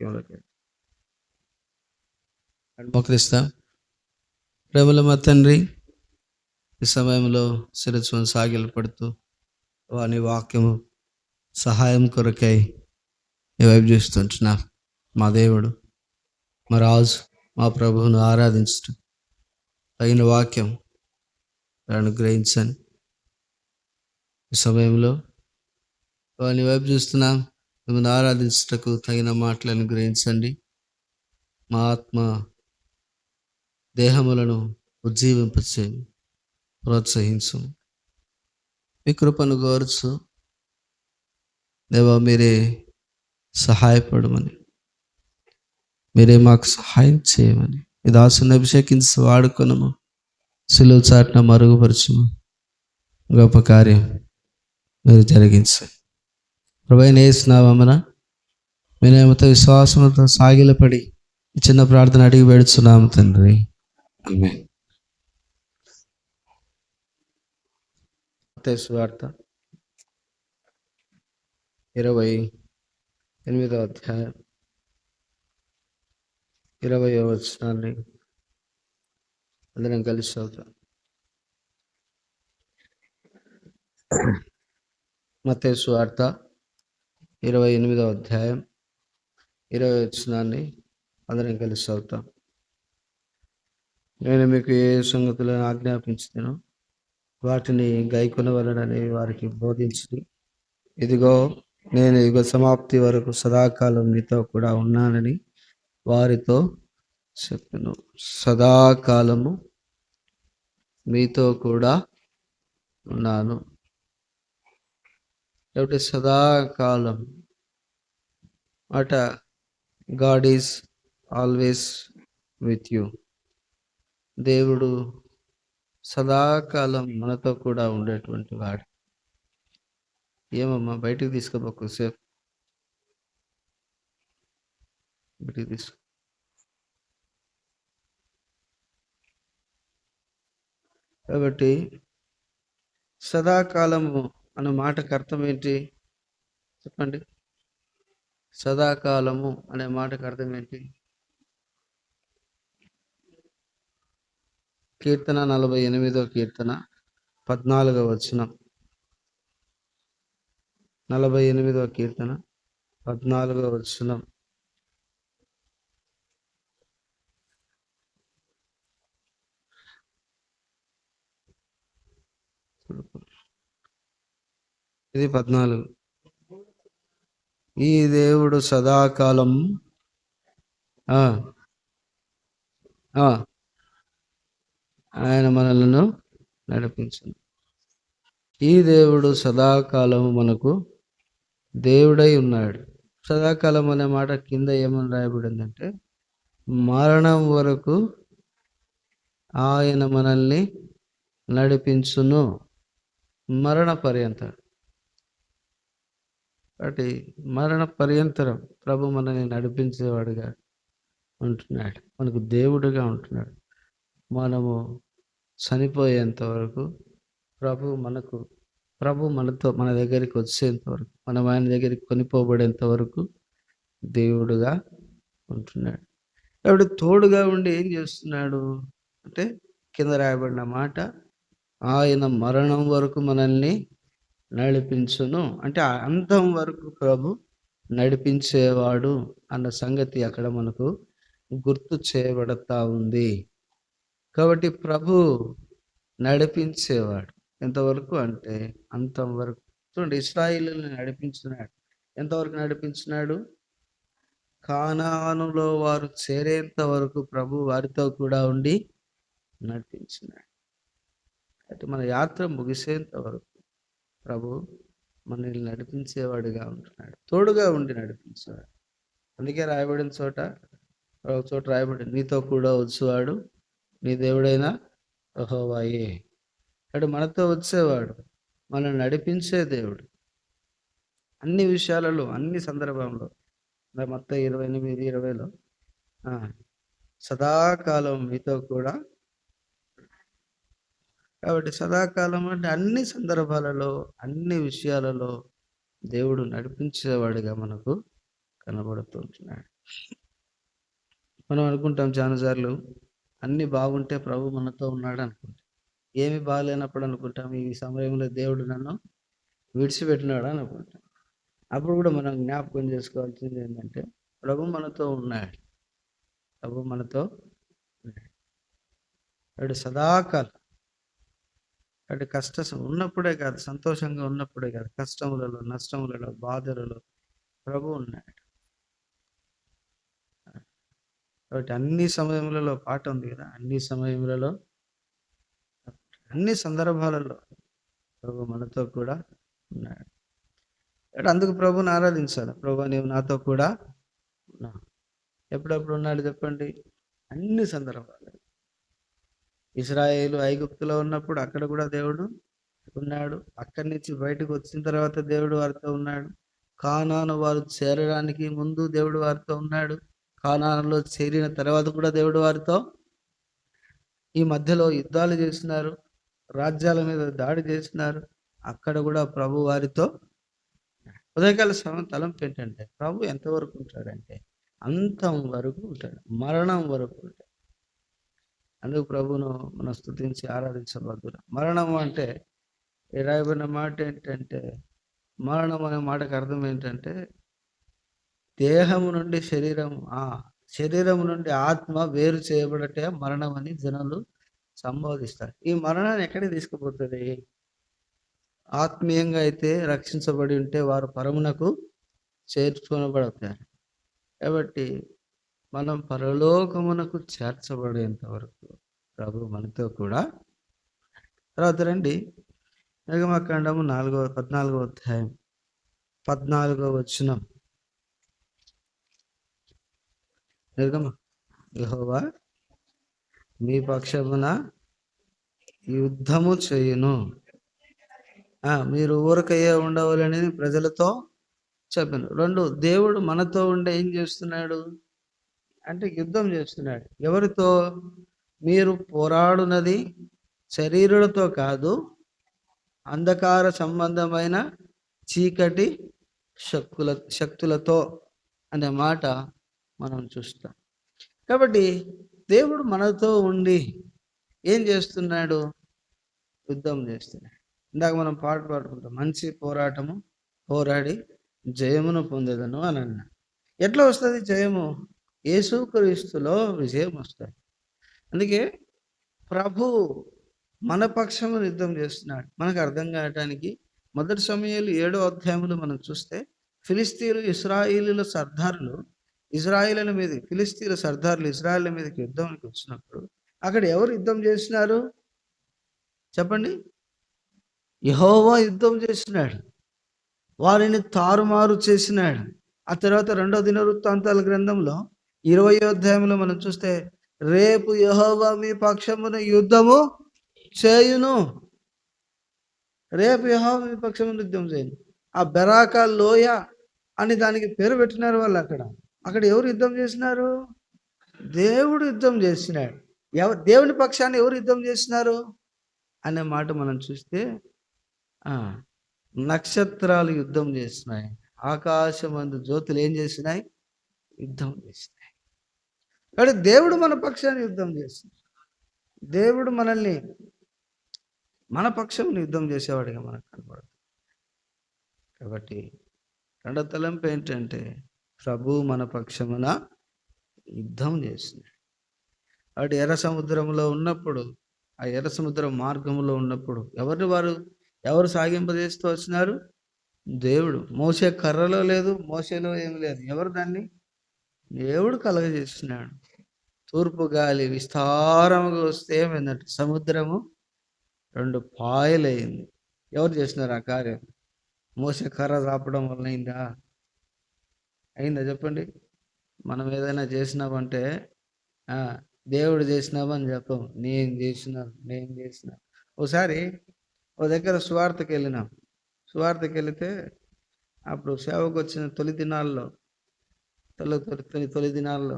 వాక్యంలోకి మోకరిస్తాం. ప్రేమల మా తండ్రి, ఈ సమయంలో శిరస్సును సాగిలపడుతూ వాని వాక్యము సహాయం కొరకై ఈ వైపు చూస్తుంటున్నా. మా దేవుడు, మా రాజు, మా ప్రభువును ఆరాధించడం తగిన వాక్యం అనుగ్రహించండి. ఈ సమయంలో వాని వైపు చూస్తున్నాం. మిమ్మల్ని ఆరాధించటకు తగిన మాటలు అనుగ్రహించండి. మా ఆత్మ దేహములను ఉజ్జీవింపచేయండి, ప్రోత్సహించు. మీ కృపను కోరుచు దేవా, మీరే సహాయపడమని, మీరే మాకు సహాయం చేయమని, ఈ దాసుని అభిషేకించి వాడుకొనము. సిలువ చాటున మరుగుపరచుము. గొప్ప కార్యం మీరు జరిగించండి. ప్రభువైన యేసు నామమున వినయముతో విశ్వాసముతో సాగిలపడి ఈ చిన్న ప్రార్థన అడిగి వేడుచున్నాము తండ్రి, ఆమేన్. మత్తయి సువార్త 28వ అధ్యాయం 20వ వచనాన్ని అందరం కలిసి చదువుతాం. మత్తయి సువార్త 28వ అధ్యాయం 20వ వచనాన్ని అందరం కలిసి చదువుతాం. నేను మీకు ఏ సంగతులను ఆజ్ఞాపించుతానో వాటిని గైకొనవలెనని వారికి బోధించి, ఇదిగో నేను యుగ సమాప్తి వరకు సదాకాలం మీతో కూడా ఉన్నానని వారితో చెప్పెను. సదాకాలము మీతో కూడా ఉన్నాను. కాబట్టి సదాకాలం అట God is always with you. దేవుడు సదాకాలం మనతో కూడా ఉండేటువంటి వాడు. ఏమమ్మా బయటికి తీసుకోబోకు సేఫ్, బయటికి తీసుకో. కాబట్టి సదాకాలము అన్న మాటకు అర్థం ఏంటి చెప్పండి? సదాకాలము అనే మాటకు అర్థం ఏంటి? కీర్తన 48వ కీర్తన 14వ వచనం. 48వ కీర్తన 14వ వచనం. ఇది 14. ఈ దేవుడు సదాకాలం ఆయన మనలను నడిపించను. ఈ దేవుడు సదాకాలము మనకు దేవుడై ఉన్నాడు. సదాకాలం అనే మాట కింద ఏమని రాయబడిందంటే, మరణం వరకు ఆయన మనల్ని నడిపించును. మరణ పర్యంతం. కాబట్టి మరణ పర్యంతరం ప్రభు మనల్ని నడిపించేవాడుగా ఉంటున్నాడు, మనకు దేవుడుగా ఉంటున్నాడు. మనము చనిపోయేంత వరకు ప్రభు మనతో మన దగ్గరికి వచ్చేంత వరకు, మనం ఆయన దగ్గరికి కొనిపోబడేంత వరకు దేవుడుగా ఉంటున్నాడు. కాబట్టి తోడుగా ఉండి ఏం చేస్తున్నాడు అంటే, కింద రాయబడిన మాట, ఆయన మరణం వరకు మనల్ని నడిపించును. అంటే అంతం వరకు ప్రభు నడిపించేవాడు అన్న సంగతి అక్కడ మనకు గుర్తు చేయబడతా ఉంది. కాబట్టి ప్రభు నడిపించేవాడు ఎంతవరకు అంటే అంతం వరకు. చూడండి, ఇశ్రాయేలుని నడిపించున్నాడు. ఎంతవరకు నడిపించున్నాడు? కానానులో వారు చేరేంత వరకు ప్రభు వారితో కూడా ఉండి నడిపించున్నాడు. అంటే మన యాత్ర ముగిసేంత వరకు ప్రభు మనల్ని నడిపించేవాడిగా ఉంటున్నాడు, తోడుగా ఉండి నడిపించేవాడు. అందుకే రాయబడిన చోట, ఒక చోట రాయబడింది, నీతో కూడా వచ్చేవాడు నీ దేవుడైన యెహోవాయే. అంటే మనతో వచ్చేవాడు, మనల్ని నడిపించే దేవుడు అన్ని విషయాలలో, అన్ని సందర్భంలో. మత్తయి 28:20లో సదాకాలం మీతో కూడా. కాబట్టి సదాకాలం అంటే అన్ని సందర్భాలలో, అన్ని విషయాలలో దేవుడు నడిపించేవాడిగా మనకు కనబడుతుంటున్నాడు. మనం అనుకుంటాం చాలాసార్లు అన్నీ బాగుంటే ప్రభు మనతో ఉన్నాడు అనుకుంటాం. ఏమి బాగాలేనప్పుడు అనుకుంటాం ఈ సమయంలో దేవుడు నన్ను విడిచిపెట్టినాడు అనుకుంటాం. అప్పుడు కూడా మనం జ్ఞాపకం చేసుకోవాల్సింది ఏంటంటే ప్రభు మనతో ఉన్నాడు. ప్రభు మనతో ఉన్నాడు. వాడు సదాకాలం వాడి ఉన్నప్పుడే కాదు, సంతోషంగా ఉన్నప్పుడే కాదు, కష్టములలో, నష్టములలో, బాధలలో ప్రభు ఉన్నాడు. కాబట్టి అన్ని సమయములలో పాట ఉంది కదా, అన్ని సమయములలో, అన్ని సందర్భాలలో ప్రభు మనతో కూడా ఉన్నాడు. అందుకు ప్రభుని ఆరాధించాలి. ప్రభు నీవు నాతో కూడా ఉన్నావు. ఎప్పుడప్పుడు ఉన్నాడు చెప్పండి? అన్ని సందర్భాలు. ఇశ్రాయేలు ఐగుప్తులో ఉన్నప్పుడు అక్కడ కూడా దేవుడు ఉన్నాడు. అక్కడి నుంచి బయటకు వచ్చిన తర్వాత దేవుడు వారితో ఉన్నాడు. కానాను వారు చేరడానికి ముందు దేవుడు వారితో ఉన్నాడు. కానానులో చేరిన తర్వాత కూడా దేవుడు వారితో, ఈ మధ్యలో యుద్ధాలు చేస్తున్నారు, రాజ్యాల మీద దాడి చేస్తున్నారు, అక్కడ కూడా ప్రభు వారితో. ఉదయకాల సమయం తలంపు ఏంటంటే ప్రభు ఎంతవరకు ఉంటాడంటే అంతం వరకు ఉంటాడు, మరణం వరకు ఉంటాడు. అందుకు ప్రభును మనం స్తుతించి ఆరాధించబద్దు. మరణం అంటే రాయబడిన మాట ఏంటంటే, మరణం అనే మాటకు అర్థం ఏంటంటే దేహము నుండి శరీరము నుండి ఆత్మ వేరు చేయబడటే మరణం అని జనులు సంబోధిస్తారు. ఈ మరణాన్ని ఎక్కడికి తీసుకుపోతుంది? ఆత్మీయంగా అయితే రక్షించబడి ఉంటే వారు పరమునకు చేర్చుకొనబడతారు. కాబట్టి మనం పరలోకమునకు చేర్చబడేంత వరకు ప్రభు మనతో కూడా. తర్వాత రండి, నిర్గమకాండము 14వ అధ్యాయం 14వ వచనం. యెహోవా మీ పక్షమున యుద్ధము చేయును, మీరు ఊరకయ్యే ఉండవాలని ప్రజలతో చెప్పాను. 2, దేవుడు మనతో ఉండే ఏం చేస్తున్నాడు అంటే యుద్ధం చేస్తున్నాడు. ఎవరితో? మీరు పోరాడునది శరీరులతో కాదు, అంధకార సంబంధమైన చీకటి శక్తులతో అనే మాట మనం చూస్తాం. కాబట్టి దేవుడు మనతో ఉండి ఏం చేస్తున్నాడు? యుద్ధం చేస్తున్నాడు. ఇందాక మనం పాట పాడుకుంటాం, మంచి పోరాటము పోరాడి జయమును పొందేదను అని అన్నా. ఎట్లా వస్తుంది జయము? యేసుక్రీస్తులో విజయం వస్తుంది. అందుకే ప్రభు మన పక్షము యుద్ధం చేస్తున్నాడు. మనకు అర్థం కావటానికి 1 సమూయేలు 7వ అధ్యాయంలో మనం చూస్తే ఫిలిస్తీన్లు ఇశ్రాయేలీల సర్దారులు ఇజ్రాయేలీల మీద, ఫిలిస్తీన్ల సర్దారులు ఇజ్రాయేలీల మీదకి యుద్ధానికి వచ్చినప్పుడు అక్కడ ఎవరు యుద్ధం చేసినారు చెప్పండి? యెహోవా యుద్ధం చేసినాడు, వారిని తారుమారు చేసినాడు. ఆ తర్వాత 2వ దినవృత్తాంతాల గ్రంథంలో 20వ అధ్యాయంలో మనం చూస్తే రేపు యెహోవా మీ పక్షమున యుద్ధము చేయును. రేపు యెహోవా మీ పక్షమున యుద్ధం చేయును. ఆ బెరాకా లోయ అని దానికి పేరు పెట్టినారు వాళ్ళు. అక్కడ ఎవరు యుద్ధం చేసినారు? దేవుడు యుద్ధం చేసినాడు. దేవుని పక్షాన్ని ఎవరు యుద్ధం చేసినారు అనే మాట మనం చూస్తే నక్షత్రాలు యుద్ధం చేసినాయి, ఆకాశమందు జ్యోతులు ఏం చేసినాయి? యుద్ధం చేసినాయి. కాబట్టి దేవుడు మన పక్షాన్ని యుద్ధం చేసినాడు. దేవుడు మనల్ని మన పక్షం యుద్ధం చేసేవాడిగా మనకు కనబడుతుంది. కాబట్టి 2వ తలంపు ఏంటంటే ప్రభు మన పక్షమున యుద్ధం చేసినాడు. కాబట్టి ఎర్ర సముద్రంలో ఉన్నప్పుడు, ఆ ఎర్ర సముద్రం మార్గంలో ఉన్నప్పుడు ఎవరు సాగింపజేస్తూ వచ్చినారు? దేవుడు. మోసే కర్రలో లేదు, మోసేలో ఏమి లేదు. ఎవరు దాన్ని? దేవుడు కలగజేస్తున్నాడు. తూర్పు గాలి విస్తారముగా వస్తే ఏమైందంటే సముద్రము 2 పాయలైంది. ఎవరు చేసినారు ఆ కార్యం? మోసే కర్ర రాపడం వల్ల అయిందా చెప్పండి? మనం ఏదైనా చేసినామంటే దేవుడు చేసినామని చెప్పం, నేను చేసిన. ఒకసారి ఓ దగ్గర సువార్తకి వెళ్ళినాం. సువార్తకి వెళితే అప్పుడు సేవకు వచ్చిన తొలి దినాల్లో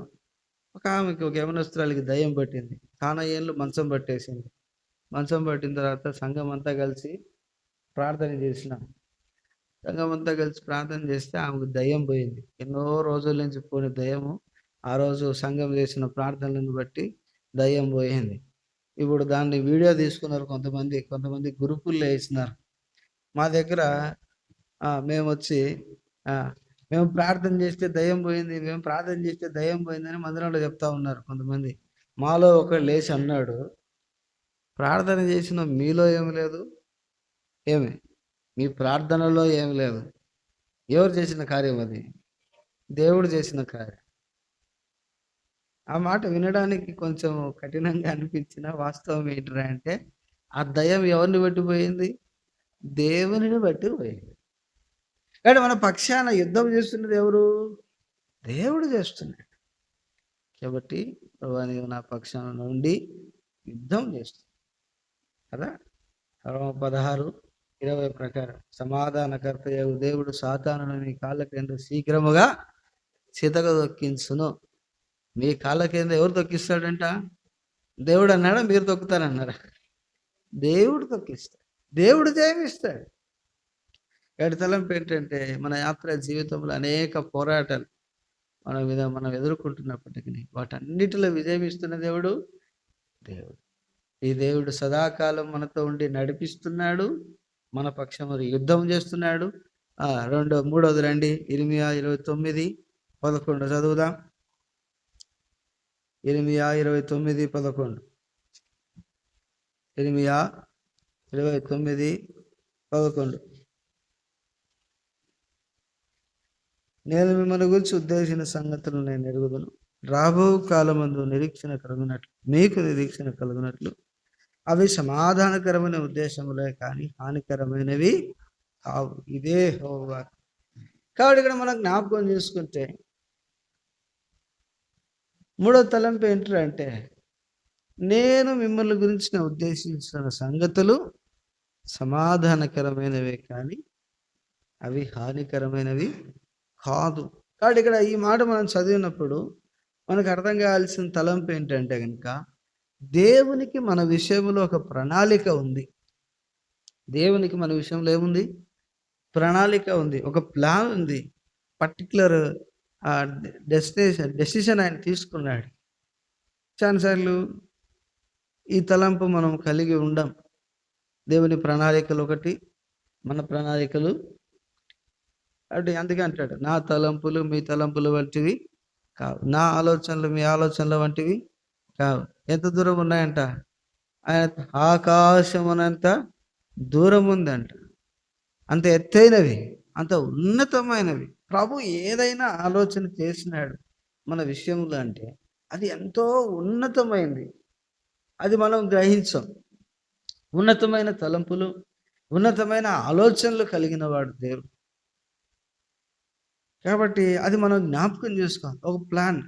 ఒక ఆమెకి, ఒక యవనస్తురాలికి దయ్యం పట్టింది. చాలా ఏళ్ళు మంచం పట్టేసింది. మంచం పట్టిన తర్వాత సంఘం అంతా కలిసి ప్రార్థన చేసినాం. సంఘమంతా కలిసి ప్రార్థన చేస్తే ఆమెకు దయ్యం పోయింది. ఎన్నో రోజుల నుంచి పోయిన దయ్యము ఆ రోజు సంఘం చేసిన ప్రార్థనలను బట్టి దయ్యం పోయింది. ఇప్పుడు దాన్ని వీడియో తీసుకున్నారు కొంతమంది. కొంతమంది గ్రూపుల్లో వేసినారు. మా దగ్గర మేమొచ్చి మేము ప్రార్థన చేస్తే దయ్యం పోయింది, మేము ప్రార్థన చేస్తే దయ్యం పోయిందని మందిరంలో చెప్తా ఉన్నారు కొంతమంది. మాలో ఒకడు లేచి అన్నాడు, ప్రార్థన చేసిన మీలో ఏమి లేదు, ఏమి మీ ప్రార్థనలో ఏమి లేదు. ఎవరు చేసిన కార్యం అది? దేవుడు చేసిన కార్యం. ఆ మాట వినడానికి కొంచెం కఠినంగా అనిపించిన వాస్తవం ఏంటిరా అంటే, ఆ దయ్యం ఎవరిని బట్టి పోయింది? దేవునిని బట్టి పోయింది. కానీ మన పక్షాన యుద్ధం చేస్తున్నది ఎవరు? దేవుడు చేస్తున్నాడు. కాబట్టి ప్రభువా నీవు నా పక్షాన నుండి యుద్ధం చేస్తుంది కదా. రోమా 16:20 ప్రకారం సమాధానకర్తయగు దేవుడు సాతానును మీ కాళ్ళ కింద శీఘ్రముగా చితకదొక్కించును. మీ కాళ్ళ కింద ఎవరు తొక్కిస్తాడంట? దేవుడు అన్నాడా, మీరు తొక్కుతారన్నారా? దేవుడు తొక్కిస్తాడు, దేవుడు జయమిస్తాడు. ఏడు తలంపు ఏంటంటే, మన యాత్ర జీవితంలో అనేక పోరాటాలు మనం ఎదుర్కొంటున్నప్పటికీ వాటన్నిటిలో విజయమిస్తున్న దేవుడు. ఈ దేవుడు సదాకాలం మనతో ఉండి నడిపిస్తున్నాడు, మన పక్షమున యుద్ధం చేస్తున్నాడు. మూడవది రండి, ఇర్మియా 29:11 చదువుదాం. ఇర్మియా 29:11. ఇర్మియా 29:11. నేను మిమ్మల్ని గురించి ఉద్దేశించిన సంగతులు నేను ఎరుగుదును. రాబో కాలమందు నిరీక్షణ కలుగునట్లు, మీకు నిరీక్షణ కలుగునట్లు అవి సమాధానకరమైన ఉద్దేశములే కానీ హానికరమైనవి కావు. ఇదే యెహోవా. కాబట్టి ఇక్కడ మనం జ్ఞాపకం చేసుకుంటే మూడో తలంపు ఏంటంటే, నేను మిమ్మల్ని గురించి ఉద్దేశించిన సంగతులు సమాధానకరమైనవే కానీ అవి హానికరమైనవి కాదు. కాబట్టి ఇక్కడ ఈ మాట మనం చదివినప్పుడు మనకు అర్థం కావాల్సిన తలంపు ఏంటంటే కనుక, దేవునికి మన విషయంలో ఒక ప్రణాళిక ఉంది. దేవునికి మన విషయంలో ఏముంది? ప్రణాళిక ఉంది, ఒక ప్లాన్ ఉంది. పర్టికులర్ డెసిషన్ ఆయన తీసుకున్నాడు. చాలాసార్లు ఈ తలంపు మనం కలిగి ఉండం. దేవుని ప్రణాళికలు ఒకటి, మన ప్రణాళికలు అంటే అందుకే అంటాడు, నా తలంపులు మీ తలంపులు వంటివి కావు, నా ఆలోచనలు మీ ఆలోచనలు వంటివి కావు. ఎంత దూరం ఉన్నాయంట? ఆయన ఆకాశమునంత దూరం ఉందంట. అంత ఎత్తైనవి, అంత ఉన్నతమైనవి. ప్రభు ఏదైనా ఆలోచన చేసినాడు మన విషయంలో అంటే అది ఎంతో ఉన్నతమైంది. అది మనం గ్రహించాం. ఉన్నతమైన తలంపులు, ఉన్నతమైన ఆలోచనలు కలిగిన వాడు దేవుడు. కాబట్టి అది మనం జ్ఞాపకం చేసుకోవాలి. ఒక ప్లాన్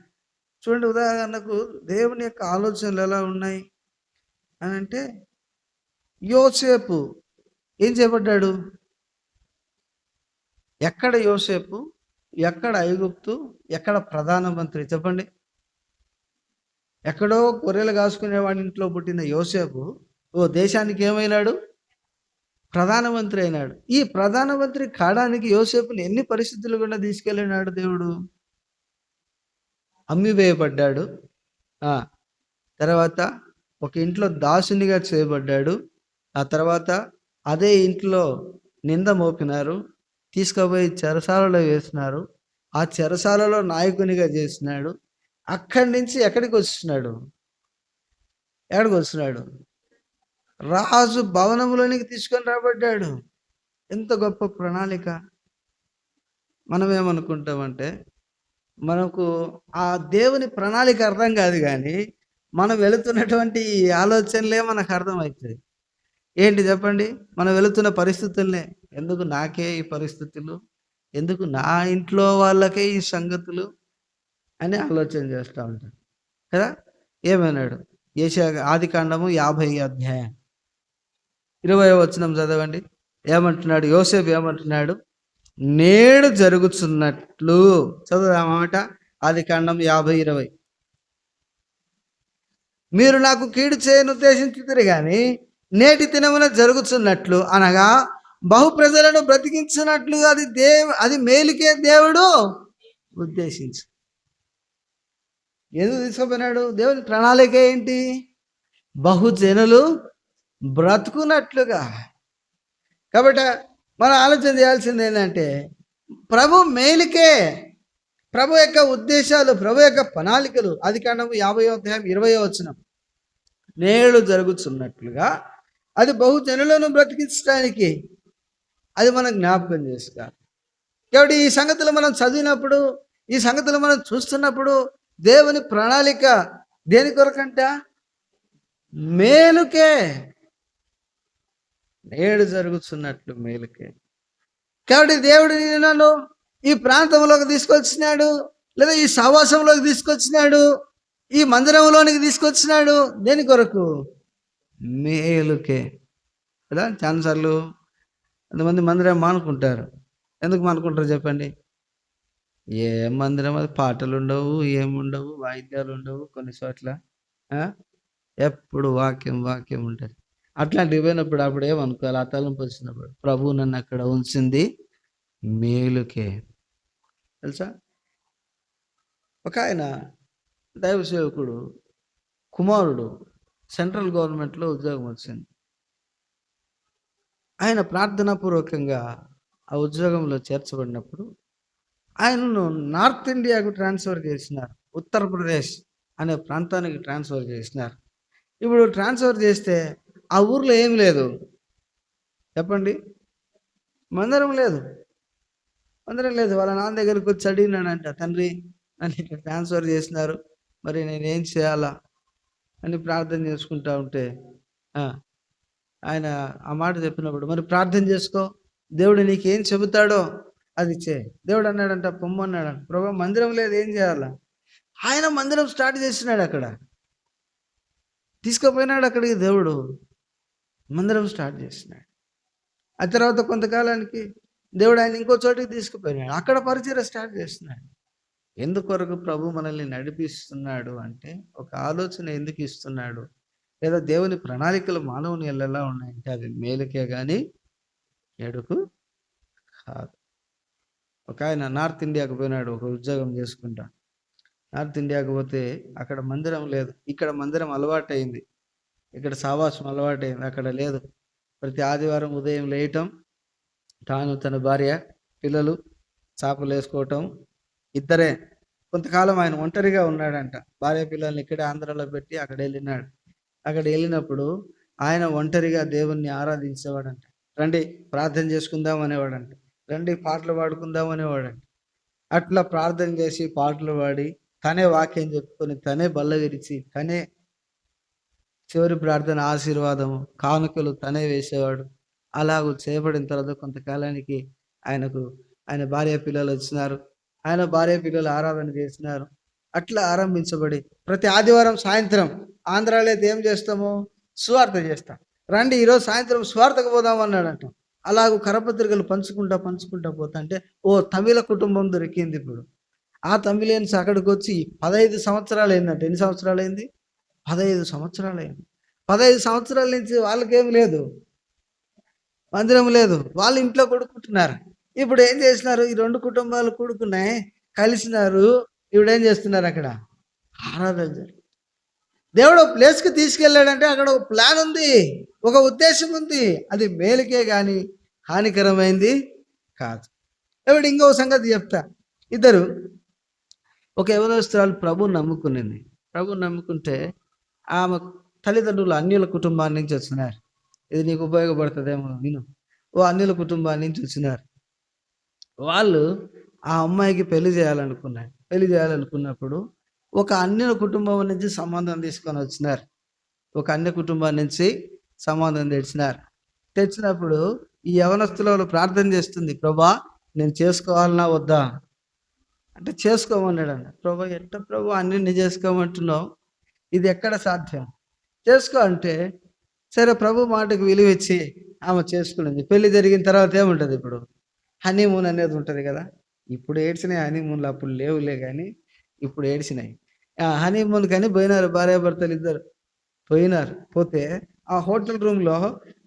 చూడండి. ఉదాహరణకు దేవుని యొక్క ఆలోచనలు ఎలా ఉన్నాయి అని అంటే, యోసేపు ఏం చేయబడ్డాడు? ఎక్కడ యోసేపు, ఎక్కడ ఐగుప్తు, ఎక్కడ ప్రధానమంత్రి? చెప్పండి. ఎక్కడో గొర్రెలు కాసుకునేవాడి ఇంట్లో పుట్టిన యోసేపు దేశానికి ఏమైనాడు? ప్రధానమంత్రి అయినాడు. ఈ ప్రధానమంత్రి కాడానికి యోసేపుని ఎన్ని పరిస్థితులు కూడా తీసుకెళ్ళినాడు దేవుడు. అమ్మివేయబడ్డాడు, తర్వాత ఒక ఇంట్లో దాసునిగా చేయబడ్డాడు, ఆ తర్వాత అదే ఇంట్లో నింద మోపినారు, తీసుకుపోయి చెరసాలలో వేసినారు, ఆ చెరసాలలో నాయకునిగా చేసినాడు. అక్కడి నుంచి ఎక్కడికి వస్తున్నాడు? రాజు భవనంలోనికి తీసుకొని రాబడ్డాడు. ఎంత గొప్ప ప్రణాళిక. మనం ఏమనుకుంటామంటే, మనకు ఆ దేవుని ప్రణాళిక అర్థం కాదు, కానీ మనం వెళుతున్నటువంటి ఈ ఆలోచనలే మనకు అర్థమవుతుంది. ఏంటి చెప్పండి? మనం వెళుతున్న పరిస్థితులనే, ఎందుకు నాకే ఈ పరిస్థితులు, ఎందుకు నా ఇంట్లో వాళ్ళకే ఈ సంగతులు అని ఆలోచన చేస్తూ ఉంటాం కదా. ఏమన్నాడు? ఆదికాండము 50:20 చదవండి. ఏమంటున్నాడు? యోసేపు ఏమంటున్నాడు? నేడు జరుగుతున్నట్లు. చదువుదామాట. ఆదికాండం 50:20. మీరు నాకు కీడు చేయను ఉద్దేశించుతారు కానీ నేటి దినమున జరుగుతున్నట్లు, అనగా బహు ప్రజలను బ్రతికించినట్లుగా అది మేలుకే దేవుడు ఉద్దేశించు. ఎందుకు తీసుకుపోయినాడు? దేవుని ప్రణాళిక ఏంటి? బహుజనులు బ్రతుకున్నట్లుగా. కాబట్టి మనం ఆలోచన చేయాల్సింది ఏంటంటే, ప్రభు మేలుకే, ప్రభు యొక్క ఉద్దేశాలు, ప్రభు యొక్క ప్రణాళికలు. ఆదికాండము 50వ అధ్యాయం 20వ వచనం, నేడు జరుగుతున్నట్లుగా అది బహుజనులను బ్రతికించడానికి, అది మనం జ్ఞాపకం చేసుకోవాలి. కాబట్టి ఈ సంగతులు మనం చదివినప్పుడు, ఈ సంగతులు మనం చూస్తున్నప్పుడు, దేవుని ప్రణాళిక దేని కొరకంట? మేలుకే. నేడు జరుగుతున్నట్లు మేలుకే. కాబట్టి దేవుడు నన్ను ఈ ప్రాంతంలోకి తీసుకొచ్చినాడు, లేదా ఈ సహవాసంలోకి తీసుకొచ్చినాడు, ఈ మందిరంలోనికి తీసుకొచ్చినాడు. దేని కొరకు? మేలుకే కదా. చాలాసార్లు కొంతమంది మందిరం మానుకుంటారు. ఎందుకు మానుకుంటారు చెప్పండి? ఏ మందిరం, అది పాటలు ఉండవు, ఏముండవు, వాయిద్యాలు ఉండవు కొన్ని చోట్ల. ఎప్పుడు వాక్యం వాక్యం ఉంటుంది. అట్లాంటివి పోయినప్పుడు అప్పుడు ఏమనుకోవాలి? ఆ తలంపు వచ్చినప్పుడు, ప్రభువు నన్ను అక్కడ ఉంచింది మేలుకే. తెలుసా, ఒక ఆయన దైవ సేవకుడు కుమారుడు సెంట్రల్ గవర్నమెంట్లో ఉద్యోగం వచ్చింది. ఆయన ప్రార్థనాపూర్వకంగా ఆ ఉద్యోగంలో చేర్చబడినప్పుడు ఆయనను నార్త్ ఇండియాకు ట్రాన్స్ఫర్ చేసినారు. ఉత్తరప్రదేశ్ అనే ప్రాంతానికి ట్రాన్స్ఫర్ చేసినారు. ఇప్పుడు ట్రాన్స్ఫర్ చేస్తే ఆ ఊర్లో ఏం లేదు చెప్పండి? మందిరం లేదు, మందిరం లేదు. వాళ్ళ నాన్న దగ్గరికి వచ్చి అడిగినాడంట, తండ్రి నన్ను ఇక్కడ ట్రాన్స్ఫర్ చేసినారు, మరి నేనేం చేయాలా అని ప్రార్థన చేసుకుంటా ఉంటే ఆయన ఆ మాట చెప్పినప్పుడు, మరి ప్రార్థన చేసుకో, దేవుడు నీకేం చెబుతాడో అది చే. దేవుడు అన్నాడంట, పొమ్మన్నాడంట. ప్రభు మందిరం లేదు, ఏం చేయాలా? ఆయన మందిరం స్టార్ట్ చేసినాడు. అక్కడ తీసుకుపోయినాడు, అక్కడికి దేవుడు మందిరం స్టార్ట్ చేసినాడు. ఆ తర్వాత కొంతకాలానికి దేవుడు ఆయన ఇంకో చోటికి తీసుకుపోయినాడు, అక్కడ పరిచయం స్టార్ట్ చేస్తున్నాడు. ఎందుకొరకు ప్రభు మనల్ని నడిపిస్తున్నాడు అంటే, ఒక ఆలోచన ఎందుకు ఇస్తున్నాడు, లేదా దేవుని ప్రణాళికలు మానవుని ఎలా ఉన్నాయంటే అది మేలుకే కానీ ఎడుకు కాదు. ఒక ఆయన నార్త్ ఇండియాకు పోయినాడు, ఒక ఉద్యోగం చేసుకుంటా. నార్త్ ఇండియాకు పోతే అక్కడ మందిరం లేదు. ఇక్కడ మందిరం అలవాటైంది, ఇక్కడ సావాసం అలవాటైంది, అక్కడ లేదు. ప్రతి ఆదివారం ఉదయం లేయటం, తాను తన భార్య పిల్లలు చేపలు వేసుకోవటం, ఇద్దరే. కొంతకాలం ఆయన ఒంటరిగా ఉన్నాడంట. భార్య పిల్లల్ని ఇక్కడే ఆంధ్రాలో పెట్టి అక్కడ వెళ్ళినాడు. అక్కడ వెళ్ళినప్పుడు ఆయన ఒంటరిగా దేవుణ్ణి ఆరాధించేవాడంట. రండి ప్రార్థన చేసుకుందాం అనేవాడంట, రండి పాటలు పాడుకుందాం అనేవాడంట. అట్లా ప్రార్థన చేసి పాటలు పాడి తనే వాక్యం చెప్పుకొని తనే బల్ల విరిచి తనే చివరి ప్రార్థన ఆశీర్వాదము కానుకలు తనే వేసేవాడు. అలాగూ చేయబడిన తర్వాత కొంతకాలానికి ఆయన భార్య పిల్లలు వచ్చినారు. ఆయన భార్య పిల్లలు ఆరాధన చేసినారు. అట్లా ఆరంభించబడి ప్రతి ఆదివారం సాయంత్రం ఆంధ్రాలో అయితే ఏం చేస్తాము? సువార్త చేస్తాం. రండి ఈరోజు సాయంత్రం సువార్తకు పోదాం అన్నాడంట. అలాగూ కరపత్రికలు పంచుకుంటా పోతా అంటే ఓ తమిళ కుటుంబం దొరికింది. ఇప్పుడు ఆ తమిళియన్స్ అక్కడికి వచ్చి 15 సంవత్సరాలు అయిందంట. ఎన్ని సంవత్సరాలు అయింది? 15 సంవత్సరాలు అయింది. 15 సంవత్సరాల నుంచి వాళ్ళకేం లేదు, మందిరం లేదు, వాళ్ళు ఇంట్లో కొడుకుంటున్నారు. ఇప్పుడు ఏం చేసినారు? ఈ 2 కుటుంబాలు కూడుకున్నాయి, కలిసినారు. ఇప్పుడు ఏం చేస్తున్నారు? అక్కడ ఆరాధన జరుగుతుంది. దేవుడు ఒక ప్లేస్కి తీసుకెళ్ళాడంటే అక్కడ ఒక ప్లాన్ ఉంది, ఒక ఉద్దేశం ఉంది. అది మేలుకే కానీ హానికరమైంది కాదు. ఇప్పుడు ఇంకో సంగతి చెప్తా. ఇద్దరు, ఒక యవనస్తురాలు ప్రభువుని నమ్ముకునింది. ప్రభువుని నమ్ముకుంటే ఆమె తల్లిదండ్రులు అన్యుల కుటుంబాన్ని నుంచి వచ్చినారు. ఇది నీకు ఉపయోగపడుతుందేమో విను. ఓ అన్యుల కుటుంబాన్ని నుంచి వచ్చినారు. వాళ్ళు ఆ అమ్మాయికి పెళ్లి చేయాలనుకున్నారు. పెళ్లి చేయాలనుకున్నప్పుడు ఒక అన్యుల కుటుంబం నుంచి సంబంధం తీసుకొని వచ్చినారు. ఒక అన్య కుటుంబం నుంచి సంబంధం తెచ్చినప్పుడు ఈ యవనస్తులలో ప్రార్థన చేస్తుంది, ప్రభా నేను చేసుకోవాలన్నా వద్దా అంటే చేసుకోమన్నాడు. ప్రభా ఎట్ట ప్రభా అన్నిని చేసుకోమంటున్నావు, ఇది ఎక్కడ సాధ్యం, చేసుకో అంటే సరే ప్రభు మాటకు విలువ ఇచ్చి ఆమె చేసుకున్నది. పెళ్లి జరిగిన తర్వాత ఏముంటుంది? ఇప్పుడు హనీమూన్ అనేది ఉంటుంది కదా. ఇప్పుడు ఏడ్చినాయి హనీమూన్లు, అప్పుడు లేవులే కానీ ఇప్పుడు ఏడ్చినాయి. హనీమూన్ కానీ పోయినారు, భార్యాభర్తలు ఇద్దరు పోయినారు. పోతే ఆ హోటల్ రూమ్లో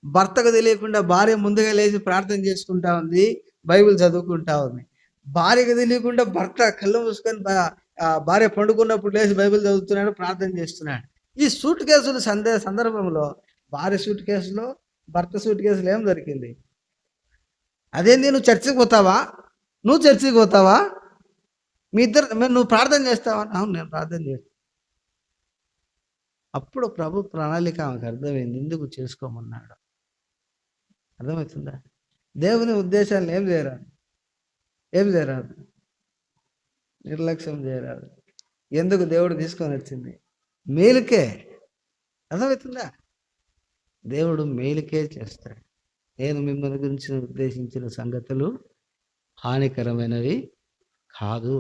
భర్తకు తెలియకుండా భార్య ముందుగా లేచి ప్రార్థన చేసుకుంటా ఉంది, బైబిల్ చదువుకుంటా ఉంది. భార్యకు తెలియకుండా భర్త కళ్ళు మూసుకొని భార్య పండుకున్నప్పుడు లేచి బైబిల్ చదువుతున్నాడు, ప్రార్థన చేస్తున్నాడు. ఈ సూట్ కేసులు సందర్భంలో భార్య సూట్ కేసులో భర్త సూట్ కేసులో ఏం దొరికింది? అదేంది, నువ్వు చర్చికి పోతావా, నువ్వు చర్చికి పోతావా, మీ ఇద్దరు నువ్వు ప్రార్థన చేస్తావా? అవును, నేను ప్రార్థన చేస్తాను. అప్పుడు ప్రభు ప్రణాళిక ఆమెకు అర్థమైంది, ఎందుకు చేసుకోమన్నాడు. అర్థమవుతుందా? దేవుని ఉద్దేశాలను ఏం చేయరాదు, నిర్లక్ష్యం చేయరాదు. ఎందుకు దేవుడు తీసుకొని వచ్చింది? మేలుకే. అర్థమవుతుందా? దేవుడు మేలుకే చేస్తాడు. నేను మిమ్మల్ని గురించి ఉద్దేశించిన సంగతులు హానికరమైనవి కాదు.